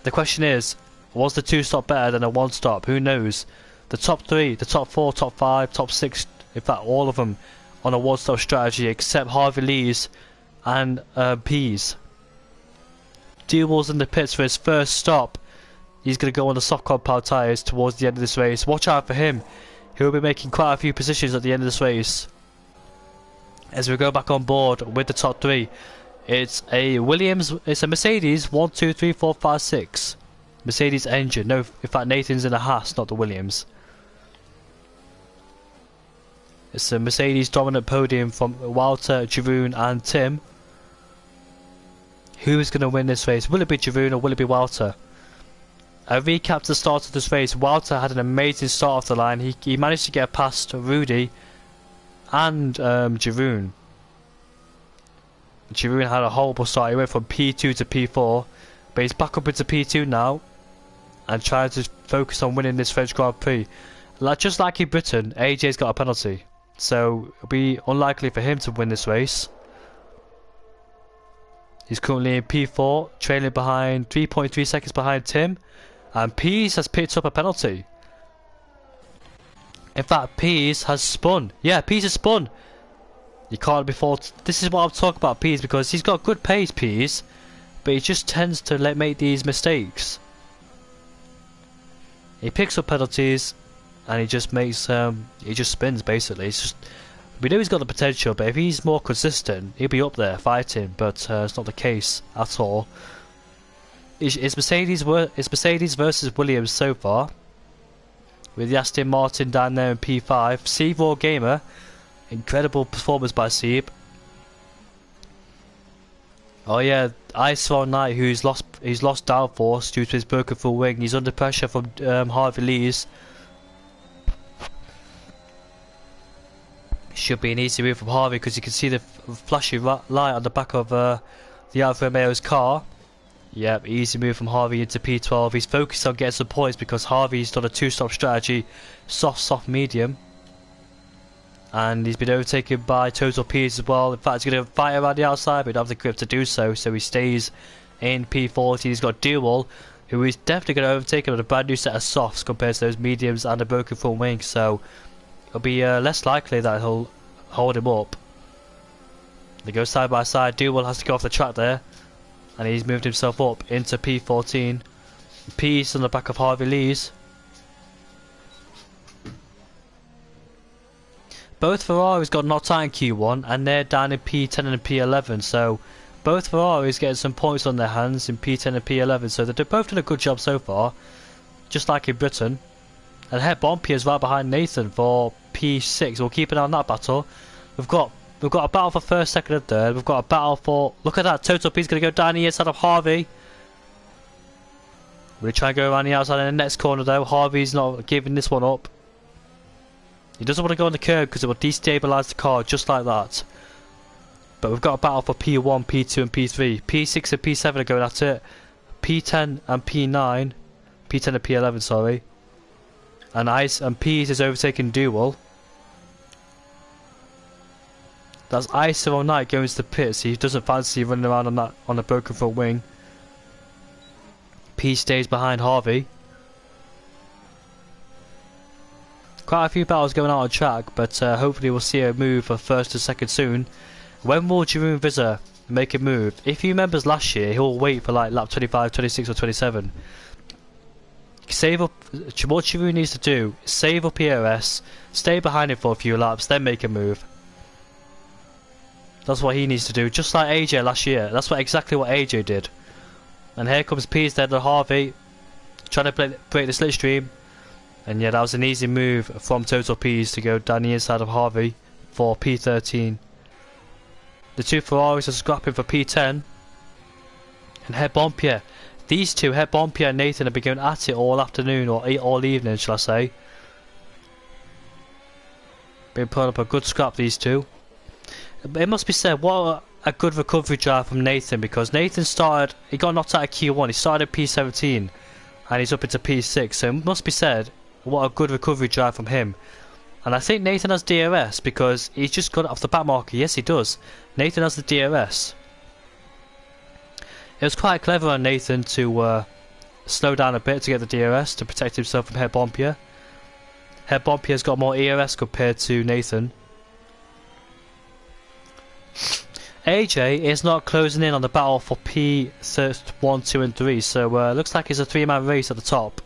the question is, was the 2-stop better than a 1-stop? Who knows? The top 3, the top 4, top 5, top 6, in fact all of them on a 1-stop strategy except Harvey Lee's and P's. Dewell's in the pits for his first stop. He's going to go on the soft compound tyres towards the end of this race. Watch out for him. He'll be making quite a few positions at the end of this race. As we go back on board with the top 3, it's a Mercedes 1, 2, 3, 4, 5, 6. Mercedes engine. No, in fact Nathan's in a Haas, not the Williams. It's a Mercedes dominant podium from Walter, Jeroen and Tim. Who is going to win this race? Will it be Jeroen or will it be Walter? A recap to the start of this race. Walter had an amazing start off the line. He managed to get past Rudy and Jeroen. Jeroen had a horrible start. He went from P2 to P4, but he's back up into P2 now and trying to focus on winning this French Grand Prix. Just like in Britain, AJ's got a penalty, so it'll be unlikely for him to win this race. He's currently in P4, trailing behind 3.3 seconds behind Tim, and Pease has picked up a penalty. In fact, Pease has spun. Yeah, Pease has spun. You can't be fault. This is what I'm talking about Pease, because he's got good pace, Pease, but he just tends to make these mistakes. He picks up penalties, and he just makes he just spins basically. It's just, we know he's got the potential, but if he's more consistent, he'll be up there fighting. But it's not the case at all. It's Mercedes versus Williams so far, with the Aston Martin down there in P5. Steve Raw Gamer, incredible performance by Steve. Oh yeah, ISO Knight, he's lost downforce due to his broken full wing. He's under pressure from Harvey Lee's. Should be an easy move from Harvey because you can see the flashy light on the back of the Alfa Romeo's car. Yep, easy move from Harvey into P12. He's focused on getting some points because Harvey's done a 2-stop strategy, soft, medium. And he's been overtaken by Total Pease as well. In fact, he's going to fight around the outside, but he doesn't have the grip to do so. So he stays in P40. He's got Dewell, who is definitely going to overtake him with a brand new set of softs compared to those mediums and a broken front wing. So it'll be less likely that he'll hold him up. They go side by side. Dewell has to go off the track there, and he's moved himself up into P14. Pease on the back of Harvey Lee's. Both Ferraris got knocked out in Q1 and they're down in P10 and P11, so both Ferraris getting some points on their hands in P10 and P11, so they've both done a good job so far, just like in Britain. And Het Bompje is right behind Nathan for P6. We'll keep an eye on that battle. We've got We've got a battle for first, second and third. We've got a battle for... Look at that. Total P's going to go down the inside of Harvey. We're going to try and go around the outside in the next corner though. Harvey's not giving this one up. He doesn't want to go on the curb because it will destabilise the car just like that. But we've got a battle for P1, P2 and P3. P6 and P7 are going at it. P10 and P9. P10 and P11, sorry. And Ice and Peas is overtaking Duel. That's Ice all night going to the pits. He doesn't fancy running around on that on a broken front wing. P stays behind Harvey. Quite a few battles going out on track, but hopefully we'll see a move for first and second soon. When will Jeroen Visser make a move? If he remembers last year, he'll wait for like lap 25, 26 or 27. Save up. What Jeroen needs to do is save up ERS, stay behind him for a few laps, then make a move. That's what he needs to do, just like AJ last year. That's exactly what AJ did. And here comes Pease there to Harvey, trying to break the slipstream. And yeah, that was an easy move from Total Pease to go down the inside of Harvey for P13. The two Ferraris are scrapping for P10. And Head Bompier. These two, Head Bompier and Nathan, have been going at it all afternoon, or all evening, shall I say. Been putting up a good scrap, these two. It must be said, what a good recovery drive from Nathan, because Nathan started, he got knocked out of Q1, he started P17, and he's up into P6, so it must be said, what a good recovery drive from him. And I think Nathan has DRS, because he's just got it off the back marker. Yes, he does. Nathan has the DRS. It was quite clever on Nathan to slow down a bit to get the DRS, to protect himself from Head Bompier. Head Bompier's got more ERS compared to Nathan. AJ is not closing in on the battle for P1, 2 and 3, so looks like it's a three-man race at the top.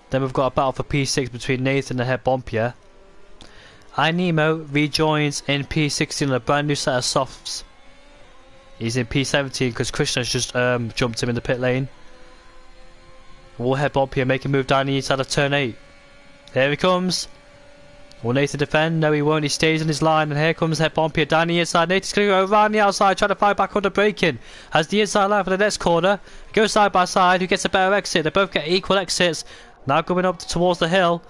Then we've got a battle for P6 between Nathan and Head Bompier. iNemo rejoins in P16 on a brand new set of softs. He's in P17 because Krishna's just jumped him in the pit lane. Will Head Bompier make a move down the inside of turn 8? Here he comes. Will Nathan defend? No, he won't. He stays in his line, and here comes Head Bompier down the inside. Nathan's going to go around the outside, trying to fight back under braking. Has the inside line for the next corner. Go side by side. Who gets a better exit? They both get equal exits. Now going up towards the hill.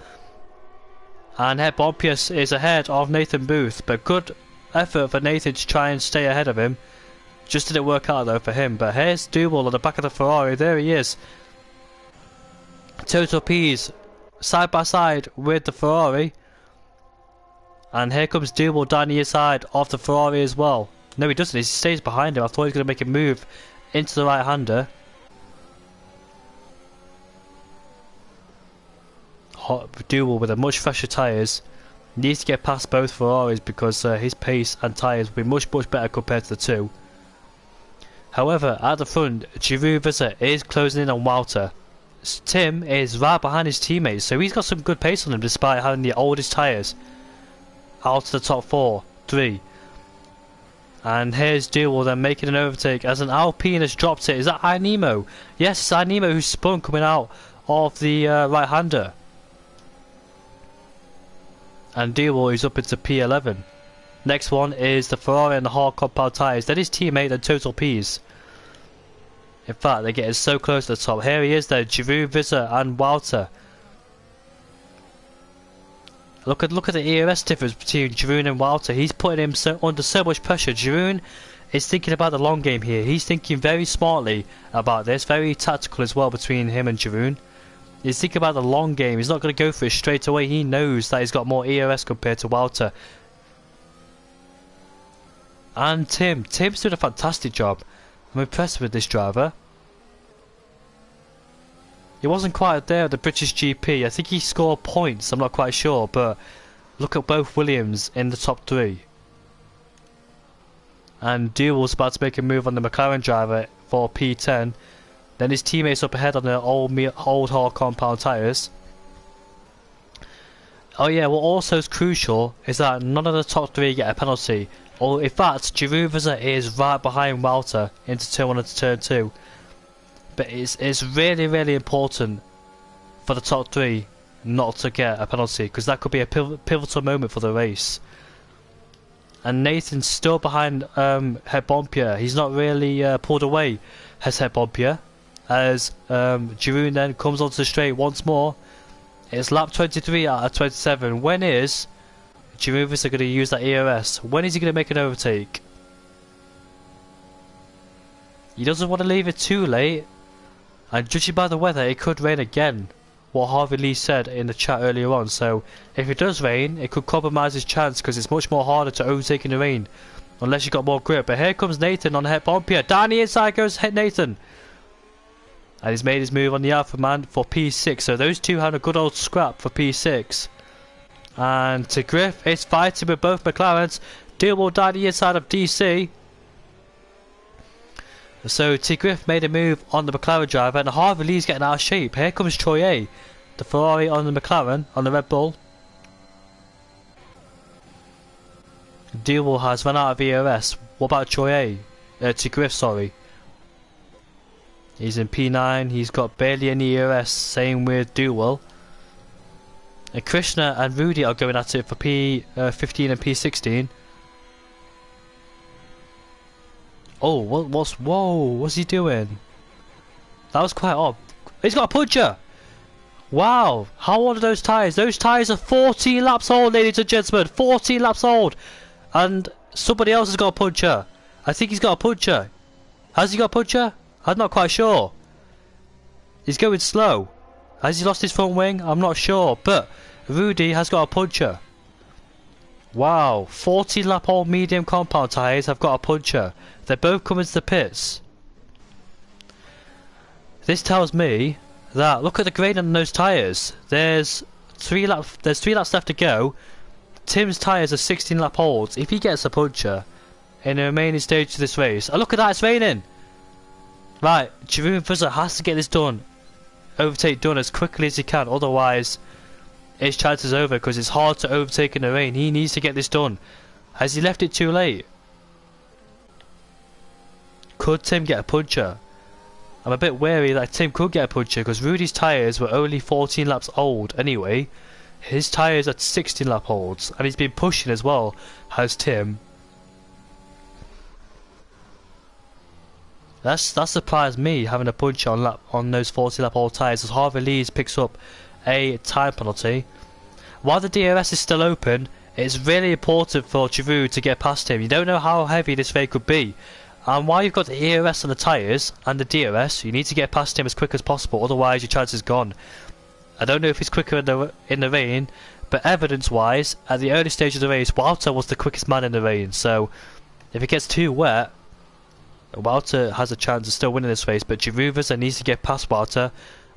And Head Bompier is ahead of Nathan Booth, but good effort for Nathan to try and stay ahead of him. Just didn't work out though for him. But here's Duval on the back of the Ferrari. There he is. Total P's side by side with the Ferrari. And here comes Duval down the inside of the Ferrari as well. No, he doesn't. He stays behind him. I thought he was going to make a move into the right-hander. Duval with a much fresher tyres needs to get past both Ferraris because his pace and tyres will be much better compared to the two. However, at the front, Jeroen Visser is closing in on Walter. Tim is right behind his teammates, so he's got some good pace on him despite having the oldest tyres. Out to the top 3. And here's Duval then making an overtake as an Alpine has dropped it. Is that iNemo? Yes, it's iNemo who spun coming out of the right-hander. And Duval is up into P11. Next one is the Ferrari and the hard compound tyres. Then his teammate and Total P's. In fact, they're getting so close to the top. Here he is there, Jeroen Visser and Walter. Look at the ERS difference between Jeroen and Walter. He's putting him under so much pressure. Jeroen is thinking about the long game here. He's thinking very smartly about this. Very tactical as well between him and Jeroen. He's thinking about the long game. He's not going to go for it straight away. He knows that he's got more ERS compared to Walter. And Tim's doing a fantastic job. I'm impressed with this driver. He wasn't quite there at the British GP. I think he scored points, I'm not quite sure, but look at both Williams in the top 3. And Duval's about to make a move on the McLaren driver for P10. Then his teammates up ahead on the old hard compound tyres. Oh yeah, what also is crucial is that none of the top 3 get a penalty. Or in fact, Jeroen Visser is right behind Walter into turn 1 and turn 2. But it's really important for the top 3 not to get a penalty, because that could be a pivotal moment for the race. And Nathan's still behind Het Bompier. He's not really pulled away as Het Bompier, as Giroud then comes onto the straight once more. It's lap 23 out of 27. When is Giroud going to use that ERS? When is he going to make an overtake? He doesn't want to leave it too late, and judging by the weather, it could rain again, what Harvey Lee said in the chat earlier on. So if it does rain, it could compromise his chance, because it's much more harder to overtake in the rain unless you've got more grip. But here comes Nathan on Het Bompier. Down the inside goes Nathan, and he's made his move on the Alpha Man for P6. So those two had a good old scrap for P6. And to Griff, it's fighting with both McLarens. Deal will down the inside of DC. So T. Griff made a move on the McLaren driver, and Harvey Lee's getting out of shape. Here comes Troy A, the Ferrari on the McLaren, on the Red Bull. Deal has run out of ERS. What about Troy A? T. Griff, sorry. He's in P9, he's got barely any ERS, same with Dewell. And Krishna and Rudy are going at it for P15 and P16. Oh, what's he doing? That was quite odd. He's got a puncher! Wow, how old are those tyres? Those tyres are 14 laps old, ladies and gentlemen. 14 laps old! And somebody else has got a puncher. I think he's got a puncher. Has he got a puncher? I'm not quite sure. He's going slow. Has he lost his front wing? I'm not sure. But Rudy has got a puncher. Wow, 14 lap old medium compound tyres have got a puncher. They're both coming to the pits. This tells me that, look at the grade on those tyres. There's 3 laps left to go. Tim's tyres are 16 lap olds. If he gets a puncher in the remaining stage of this race, oh look at that, it's raining. Right, Giroud Vizza has to get this done. Overtake done as quickly as he can, otherwise his chance is over, because it's hard to overtake in the rain. He needs to get this done. Has he left it too late? Could Tim get a puncher? I'm a bit wary that Tim could get a puncher, because Rudy's tyres were only 14 laps old anyway. His tyres are 16 lap olds, and he's been pushing as well, has Tim. That surprised me, having a puncher on those 40 lap old tyres, as Harvey Lees picks up a time penalty. While the DRS is still open, it's really important for Giroud to get past him. You don't know how heavy this race could be, and while you've got the ERS on the tyres and the DRS, you need to get past him as quick as possible, otherwise your chance is gone. I don't know if he's quicker in the rain, but evidence wise, at the early stage of the race, Walter was the quickest man in the rain. So if it gets too wet, Walter has a chance of still winning this race, but Giroud needs to get past Walter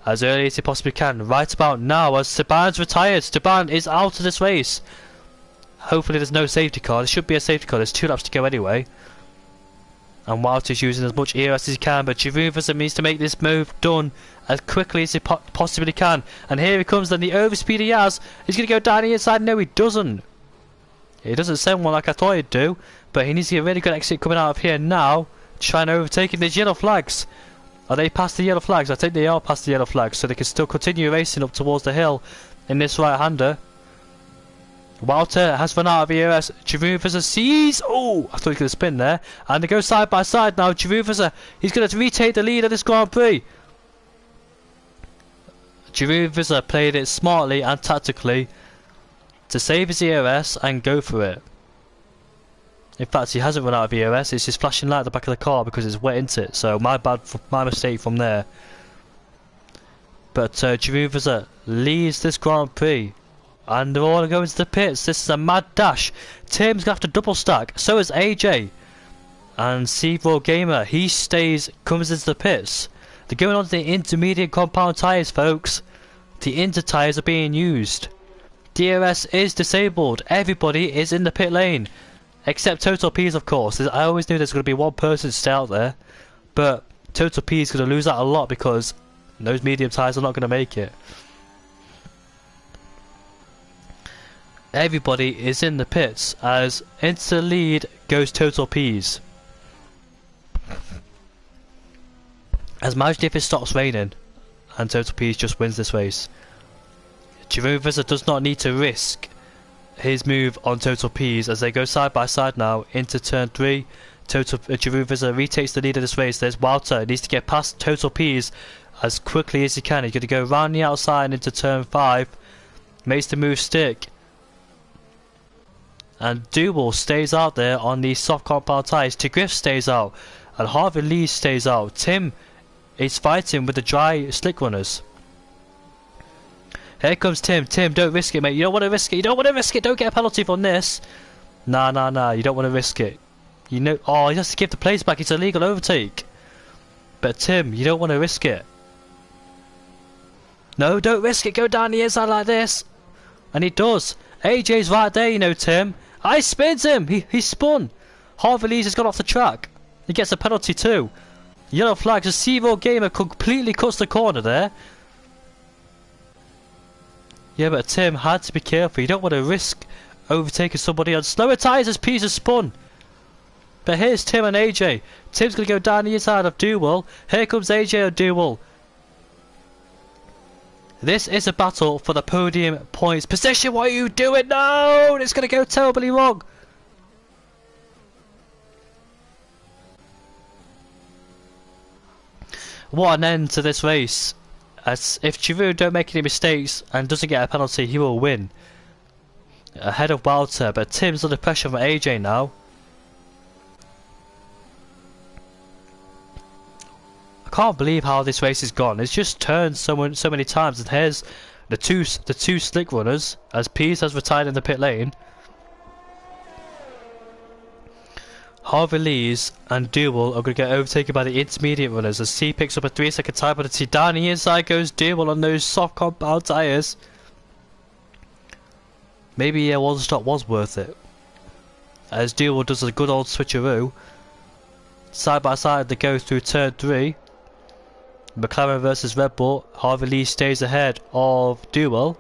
as early as he possibly can. Right about now, as Sebastian's retired, Sebastian is out of this race. Hopefully there's no safety car. There should be a safety car. There's 2 laps to go anyway. And Walter's using as much ERS as he can, but Giroud needs to make this move done as quickly as he possibly can. And here he comes, then the overspeed he has. He's going to go down the inside. No, he doesn't. He doesn't send one like I thought he'd do, but he needs to get a really good exit coming out of here now. Trying to overtake him. There's yellow flags. Are they past the yellow flags? I think they are past the yellow flags, so they can still continue racing up towards the hill in this right-hander. Walter has run out of ERS. Giroud sees. Oh, I thought he was going to spin there. And they go side by side now. Giroud, he's going to retake the lead of this Grand Prix. Giroud played it smartly and tactically to save his ERS and go for it. In fact, he hasn't run out of ERS. It's just flashing light at the back of the car because it's wet, isn't it? So my mistake from there. But Giroud leads this Grand Prix. And they're all going to the pits. This is a mad dash. Tim's going to have to double stack. So is AJ. And Seabraw Gamer, he comes into the pits. They're going on to the intermediate compound tyres, folks. The inter tyres are being used. DRS is disabled. Everybody is in the pit lane. Except Total P's, of course. I always knew there's going to be one person still out there. But Total P is going to lose out a lot because those medium tyres are not going to make it. Everybody is in the pits as into the lead goes Total P's. As imagine if it stops raining and Total P's just wins this race. Giroud Vizza does not need to risk his move on Total P's as they go side by side now into turn 3. Giroud Vizza retakes the lead of this race. There's Walter, needs to get past Total P's as quickly as he can. He's going to go round the outside into turn 5. Makes the move stick. And Duel stays out there on the soft compound tyres. Tigriff stays out. And Harvey Lee stays out. Tim is fighting with the dry slick runners. Here comes Tim. Tim, don't risk it, mate. You don't want to risk it. You don't want to risk it. Don't get a penalty from this. Nah. You don't want to risk it. You know. Oh, he has to give the place back. It's a legal overtake. But Tim, you don't want to risk it. No, don't risk it. Go down the inside like this. And he does. AJ's right there, you know, Tim. I spins him. He spun. Harvey Lees has gone off the track. He gets a penalty too. Yellow flags. A Sevo Gamer completely cuts the corner there. Yeah, but Tim had to be careful. You don't want to risk overtaking somebody on slower tyres as Pease has spun. But here's Tim and AJ. Tim's going to go down the inside of Duel. Here comes AJ and Duel. This is a battle for the podium points position. What are you doing? No! It's going to go terribly wrong. What an end to this race. As if Giroud don't make any mistakes and doesn't get a penalty, he will win. Ahead of Walter, but Tim's under pressure from AJ now. I can't believe how this race has gone. It's just turned so many times. And here's the two slick runners as Pease has retired in the pit lane. Harvey Lees and Duel are going to get overtaken by the intermediate runners as C picks up a 3-second time penalty. Down the inside goes Duel on those soft compound tyres. Maybe one stop was worth it. As Duel does a good old switcheroo. Side by side they go through turn 3. McLaren versus Red Bull. Harvey Lees stays ahead of Duel.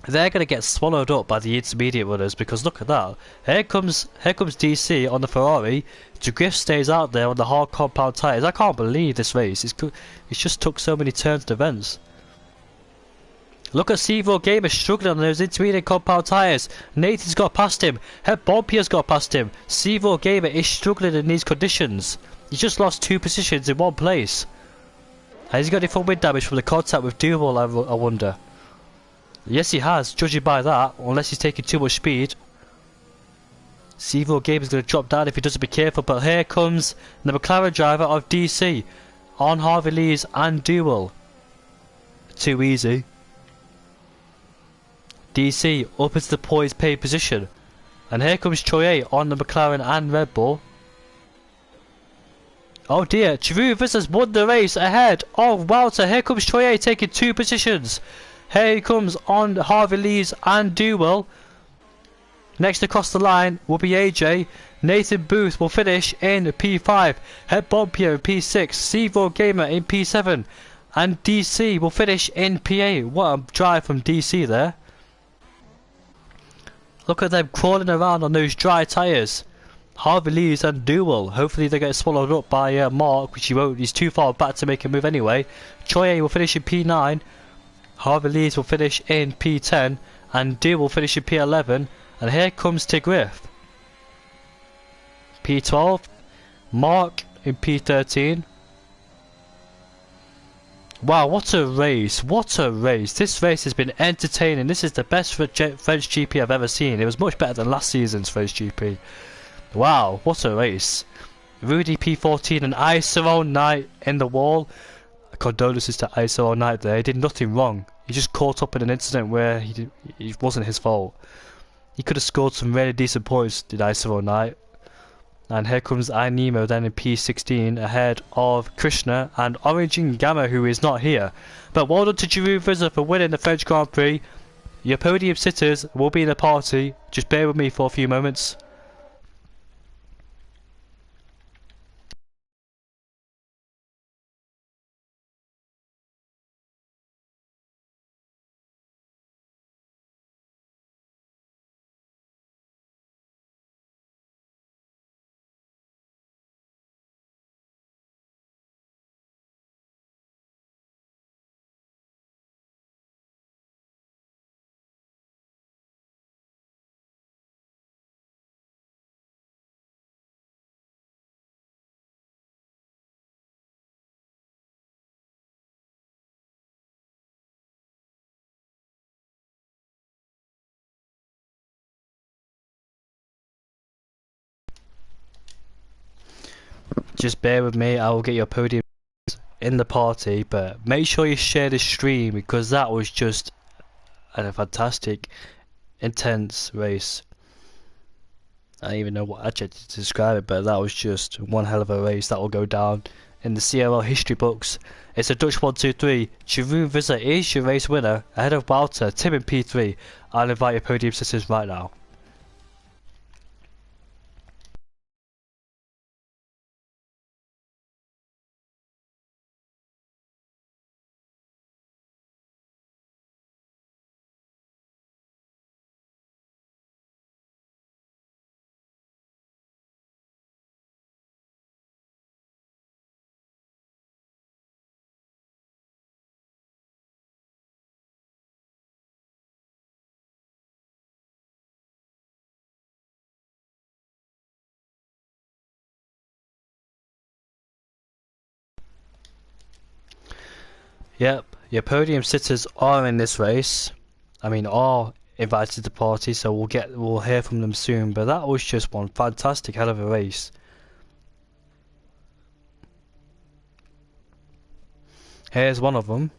They're going to get swallowed up by the intermediate runners because look at that. Here comes DC on the Ferrari. Griff stays out there on the hard compound tyres. I can't believe this race. It's just took so many turns to events. Look at Sevo Gamer struggling on those intermediate compound tyres. Nathan's got past him. Head Bompier's got past him. Sevo Gamer is struggling in these conditions. He's just lost 2 positions in one place. Has he got any full wind damage from the contact with Duel, I wonder? Yes, he has, judging by that, unless he's taking too much speed. Sevo Gamer is going to drop down if he doesn't be careful, but here comes the McLaren driver of DC on Harvey Lees and Duel. Too easy. DC up into the poised paid position. And here comes Troye on the McLaren and Red Bull. Oh dear, Giroud Vizza's won the race ahead of Walter. Here comes Troye taking 2 positions. Here he comes on Harvey Lees and Duel. Next across the line will be AJ. Nathan Booth will finish in P5. Head Bompier in P6. Sevo Gamer in P7. And DC will finish in P8. What a drive from DC there. Look at them crawling around on those dry tyres. Harvey Lees and Duel. Hopefully they get swallowed up by Mark, which he won't. He's too far back to make a move anyway. Troye will finish in P9. Harvey Lees will finish in P10 and Duel will finish in P11 and here comes Tigriff. P12, Mark in P13. Wow, what a race, what a race. This race has been entertaining. This is the best French GP I've ever seen. It was much better than last season's French GP. Wow, what a race. Rudy P14 and ISO Knight in the wall. Condolences to ISO Knight there. He did nothing wrong. He just caught up in an incident where it wasn't his fault. He could have scored some really decent points, did ISO Knight. And here comes iNemo then in P16 ahead of Krishna and Orange and Gamma, who is not here. But well done to Giroud Vizza for winning the French Grand Prix. Your podium sitters will be in the party. Just bear with me for a few moments. Just bear with me, I will get your podium in the party, but make sure you share the stream because that was just a fantastic, intense race. I don't even know what adjective to describe it, but that was just one hell of a race that will go down in the CRL history books. It's a Dutch 1-2-3. Jeroen Visser is your race winner, ahead of Wouter, Tim in P3. I'll invite your podium sisters right now. Yep, your podium sitters are in this race. I mean, are invited to the party, so we'll hear from them soon. But that was just one fantastic hell of a race. Here's one of them.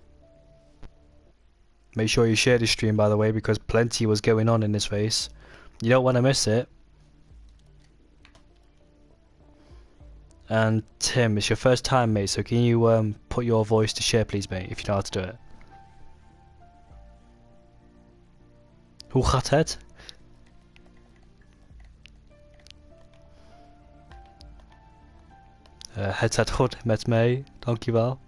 Make sure you share the stream, by the way, because plenty was going on in this race. You don't want to miss it. And Tim, it's your first time, mate, so can you put your voice to share, please, mate, if you know how to do it. Hoe gaat het? Het gaat goed met mij, dankjewel.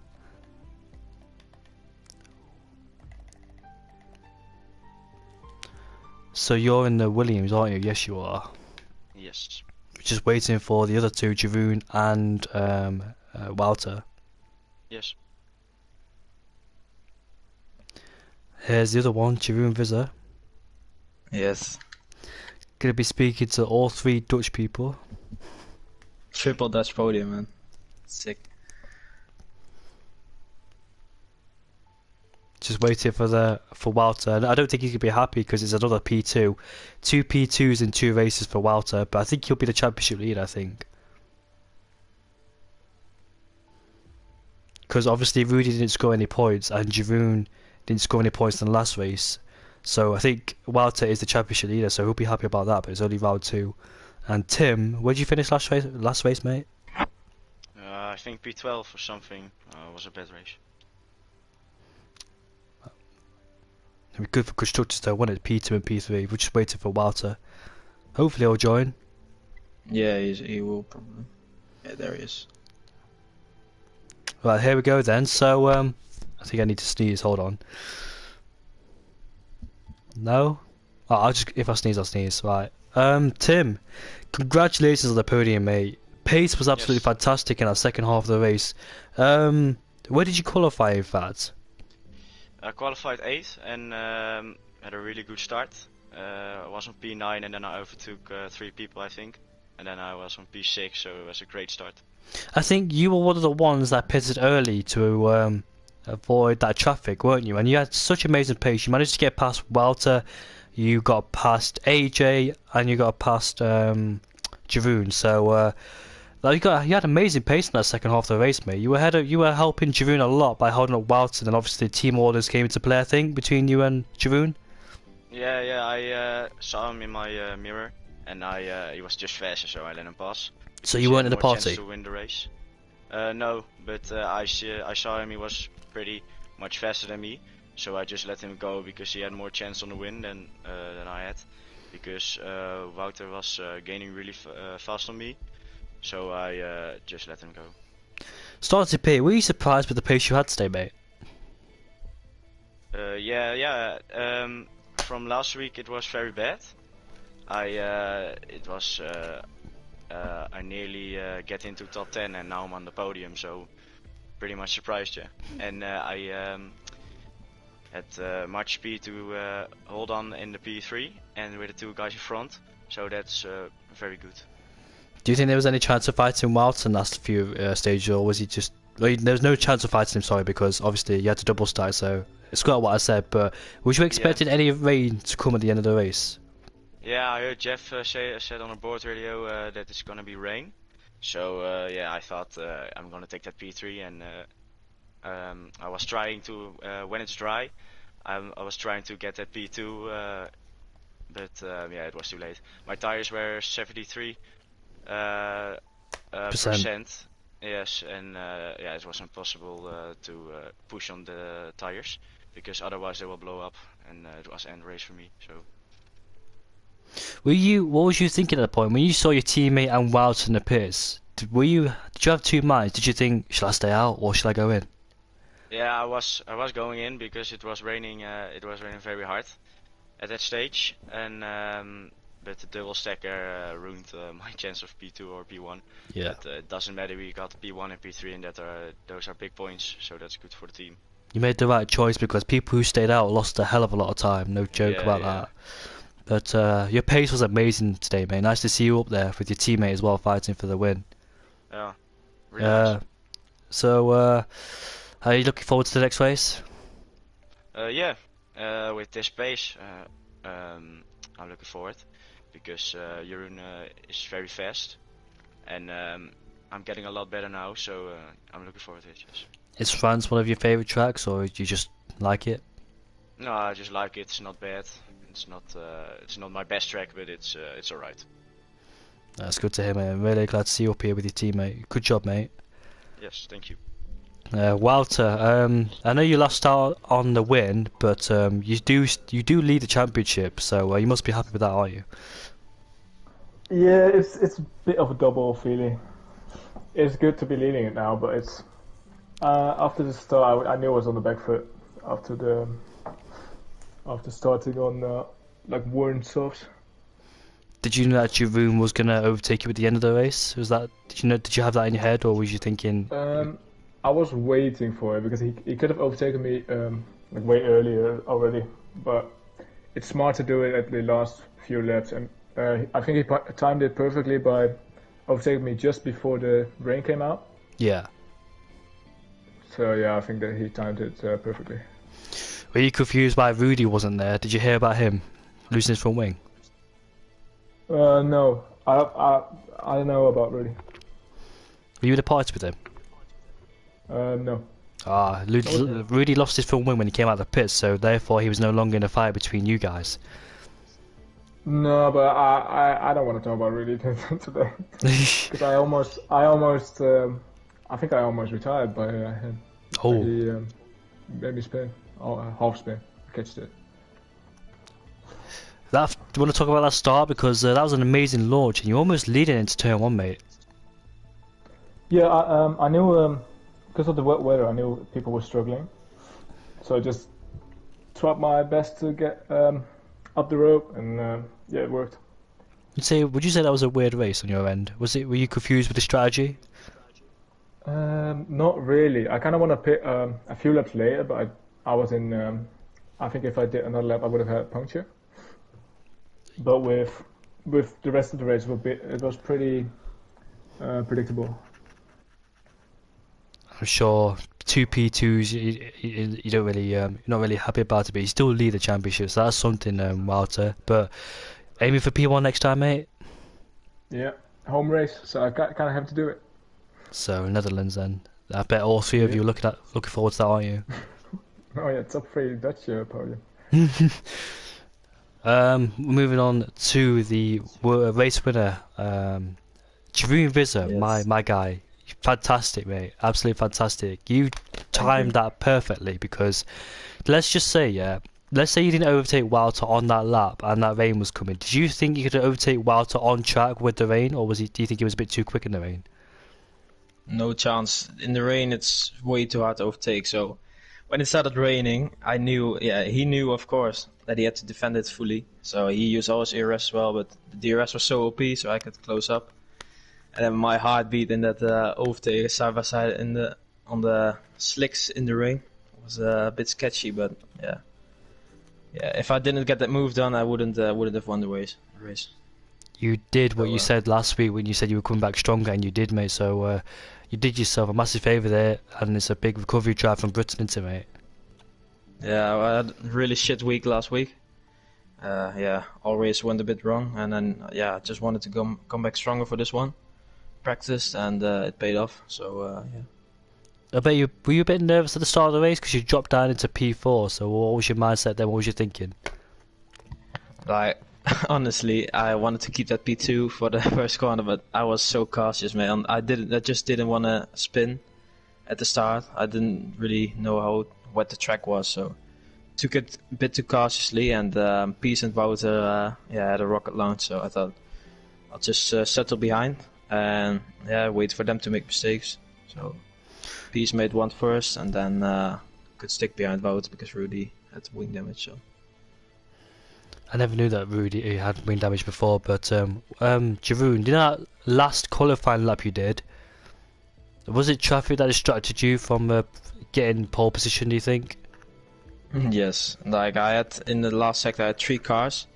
So you're in the Williams, aren't you? Yes, you are. Yes. Just waiting for the other two, Jeroen and Wouter. Yes. Here's the other one, Jeroen Visser. Yes. Gonna be speaking to all three Dutch people. Triple Dutch podium, man. Sick. Just waiting for Wouter, and I don't think he's gonna be happy because it's another P2, two P2s in 2 races for Wouter. But I think he'll be the championship leader. I think because obviously Rudy didn't score any points and Jeroen didn't score any points in the last race, so I think Wouter is the championship leader. So he'll be happy about that. But it's only round 2. And Tim, where did you finish last race, mate? I think P12 or something was a bad race. It'd be good for constructors though, wouldn't it? P2 and P3. We're just waiting for Wouter. Hopefully he'll join. Yeah, he will probably. Yeah, there he is. Right, here we go then. So, I think I need to sneeze. Hold on. No? Oh, if I sneeze, I'll sneeze. Right. Tim, congratulations on the podium, mate. Pace was absolutely fantastic in that second half of the race. Where did you qualify, in fact? I qualified 8th and had a really good start. I was on P9 and then I overtook 3 people, I think. And then I was on P6, so it was a great start. I think you were one of the ones that pitted early to avoid that traffic, weren't you? And you had such amazing pace. You managed to get past Wouter, you got past AJ, and you got past Jeroen. So you had amazing pace in that second half of the race, mate. You were helping Jeroen a lot by holding up Wouter, and obviously team orders came into play, I think, between you and Jeroen. Yeah, I saw him in my mirror, and he was just faster, so I let him pass. So you weren't in the more party? chance to win the race. No, but I saw him. He was pretty much faster than me, so I just let him go because he had more chance on the win than I had. Because Wouter was gaining really fast on me, so I just let him go. Starting to P, were you surprised with the pace you had today, mate? Yeah. From last week it was very bad. I nearly get into top 10 and now I'm on the podium, so pretty much surprised, yeah. And I had much speed to hold on in the P3 and with the 2 guys in front, so that's very good. Do you think there was any chance of fighting Wouter in the last few stages, or was he just... Well, there was no chance of fighting him, sorry, because obviously you had to double stack, so it's quite what I said, but was you expecting any rain to come at the end of the race? Yeah, I heard Jeff said on a board radio that it's gonna be rain, So yeah, I thought I'm gonna take that P3, and I was trying to when it's dry, I was trying to get that P2, but yeah, it was too late. My tires were 73 Percent. percent. Yes, and yeah, it was impossible to push on the tires because otherwise they will blow up, and it was end race for me. So What was you thinking at the point when you saw your teammate and Wout in the pits? Did you have two minds? Did you think, should I stay out or should I go in? yeah, I was going in because it was raining. It was raining very hard at that stage, and but the double stacker ruined my chance of P2 or P1. Yeah. But it doesn't matter. We got P1 and P3, and those are big points, so that's good for the team. You made the right choice because people who stayed out lost a hell of a lot of time. No joke Yeah, about yeah. that. But your pace was amazing today, mate. Nice to see you up there with your teammate as well, fighting for the win. Yeah, really nice. So, are you looking forward to the next race? Yeah, with this pace, I'm looking forward because Jeroen is very fast, and I'm getting a lot better now, so I'm looking forward to it. Yes. Is France one of your favourite tracks, or do you just like it? No, I just like it. It's not bad. It's not my best track, but it's alright. That's good to hear, mate. I'm really glad to see you up here with your teammate. Good job, mate. Yes, thank you. Walter, I know you lost out on the win, but you do lead the championship, so you must be happy with that, aren't you? Yeah, it's a bit of a double feeling. It's good to be leading it now, but it's after the start, I knew I was on the back foot after starting on like worn softs. Did you know that Jeroen was gonna overtake you at the end of the race? Did you have that in your head, or was you thinking? I was waiting for it because he could have overtaken me like way earlier already, but it's smart to do it at the last few laps, and I think he timed it perfectly by overtaking me just before the rain came out. Yeah. So yeah, I think that he timed it perfectly. Were you confused why Rudy wasn't there? Did you hear about him losing his front wing? No, I don't know about Rudy. Were you in a party with him? No. Rudy lost his front wing when he came out of the pits, so therefore he was no longer in a fight between you guys. No, but I don't want to talk about Rudy today because I think I almost retired by him. Oh. He made me spin, half spin, catched it. Do you want to talk about that start, because that was an amazing launch and you almost leading into turn one, mate. Yeah, I knew because of the wet weather, I knew people were struggling, so I just tried my best to get up the rope, and yeah, it worked. Would you say that was a weird race on your end? Were you confused with the strategy? Not really. I kind of want to pit a few laps later, but I was in. I think if I did another lap, I would have had a puncture. But with the rest of the race, it was pretty predictable. I'm sure 2 P2s. You don't really you're not really happy about it, but you still lead the championship, so that's something, Walter. But aiming for P1 next time, mate. Yeah, home race, so I kind of have to do it. So Netherlands then. I bet all three of you are looking forward to that, aren't you? Oh yeah, top 3 Dutch podium. Moving on to the race winner, Jeroen Visser, Yes. my guy. Fantastic, mate. Absolutely fantastic. You timed that perfectly, because let's just say, let's say you didn't overtake Walter on that lap and that rain was coming. Did you think you could overtake Walter on track with the rain, or do you think he was a bit too quick in the rain? No chance. In the rain, it's way too hard to overtake. So when it started raining, I knew, he knew, of course, that he had to defend it fully. So he used all his ERS as well, but the DRS was so OP, so I could close up. And then my heartbeat in that overtake side by side on the slicks in the rain was a bit sketchy, but yeah. If I didn't get that move done, I wouldn't have won the race. You did what you said last week when you said you were coming back stronger, and you did, mate. So you did yourself a massive favour there, and it's a big recovery drive from Britain into, mate. Yeah, I had a really shit week last week. All race went a bit wrong, and then I just wanted to come back stronger for this one. practiced and it paid off. So yeah. I bet you were you a bit nervous at the start of the race because you dropped down into P4. So what was your mindset then? What was you thinking? Like, honestly, I wanted to keep that P2 for the first corner, but I was so cautious, man. I just didn't want to spin at the start. I didn't really know what the track was, so took it a bit too cautiously. And Peace and Wouter, had a rocket launch, so I thought I'll just settle behind and wait for them to make mistakes. So Peace made one first, and then could stick behind Wouter because Rudy had wing damage. So. I never knew that Rudy had wing damage before, but Jeroen, do you know that last qualifying lap you did? Was it traffic that distracted you from getting pole position, do you think? Yes, like I had in the last sector I had 3 cars.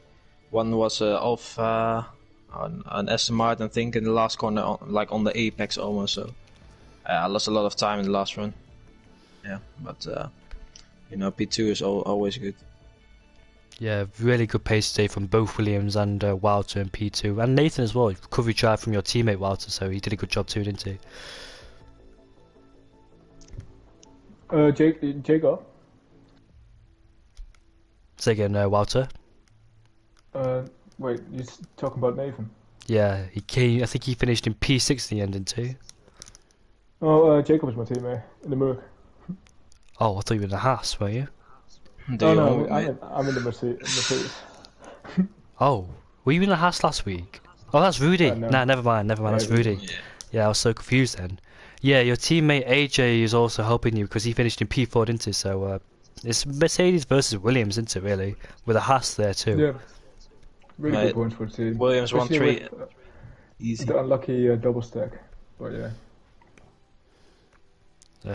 One was off an Aston Martin, I think, in the last corner, like on the apex almost, so I lost a lot of time in the last run. Yeah, but P2 is always good. Yeah, really good pace today from both Williams and Wouter in P2, and Nathan as well. Recovery drive from your teammate Wouter, so he did a good job too, didn't he? Jacob. Say again, Wouter. Wait, you're talking about Nathan? Yeah, he came. I think he finished in P6 in the end, didn't he? Oh, Jacob is my teammate in the Merc. Oh, I thought you were in the Haas, were you? No, I'm in the Mercedes. Oh, were you in the Haas last week? Oh, that's Rudy. No. Nah, never mind, that's Rudy. Yeah, I was so confused then. Yeah, your teammate AJ is also helping you because he finished in P4, didn't he? So it's Mercedes versus Williams, isn't it, really? With a Haas there too. Yeah, really good points for the team. Williams won 3. Easy. The unlucky double stack, but yeah.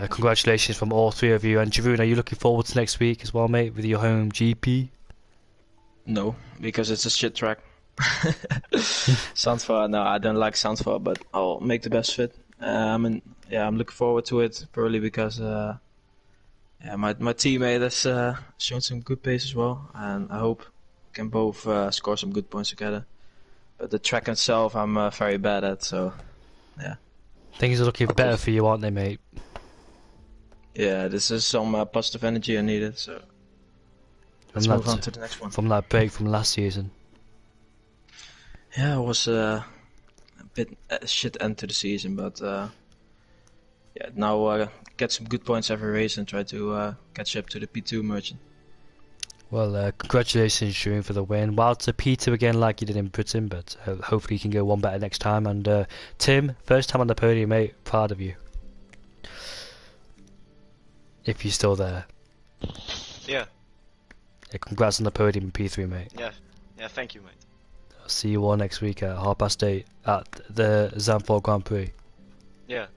Congratulations from all 3 of you. And Jeroen, are you looking forward to next week as well, mate, with your home GP? No, because it's a shit track. Zandvoort, no, I don't like Zandvoort, but I'll make the best fit. I'm looking forward to it purely because my teammate has shown some good pace as well, and I hope we can both score some good points together. But the track itself, I'm very bad at, so yeah. Things are looking better for you, aren't they, mate? Yeah, this is some positive energy I needed, so let's move on to the next one. From that break from last season. Yeah, it was a bit shit end to the season, but now get some good points every race and try to catch up to the P2 merchant. Well, congratulations, Jeroen, for the win. Wouter, P2 again like you did in Britain, but hopefully you can go one better next time. And Tim, first time on the podium, mate, proud of you. If you're still there. Yeah. Congrats on the podium in P3, mate. Yeah, thank you, mate. I'll see you all next week at 8:30 at the Zandvoort Grand Prix. Yeah.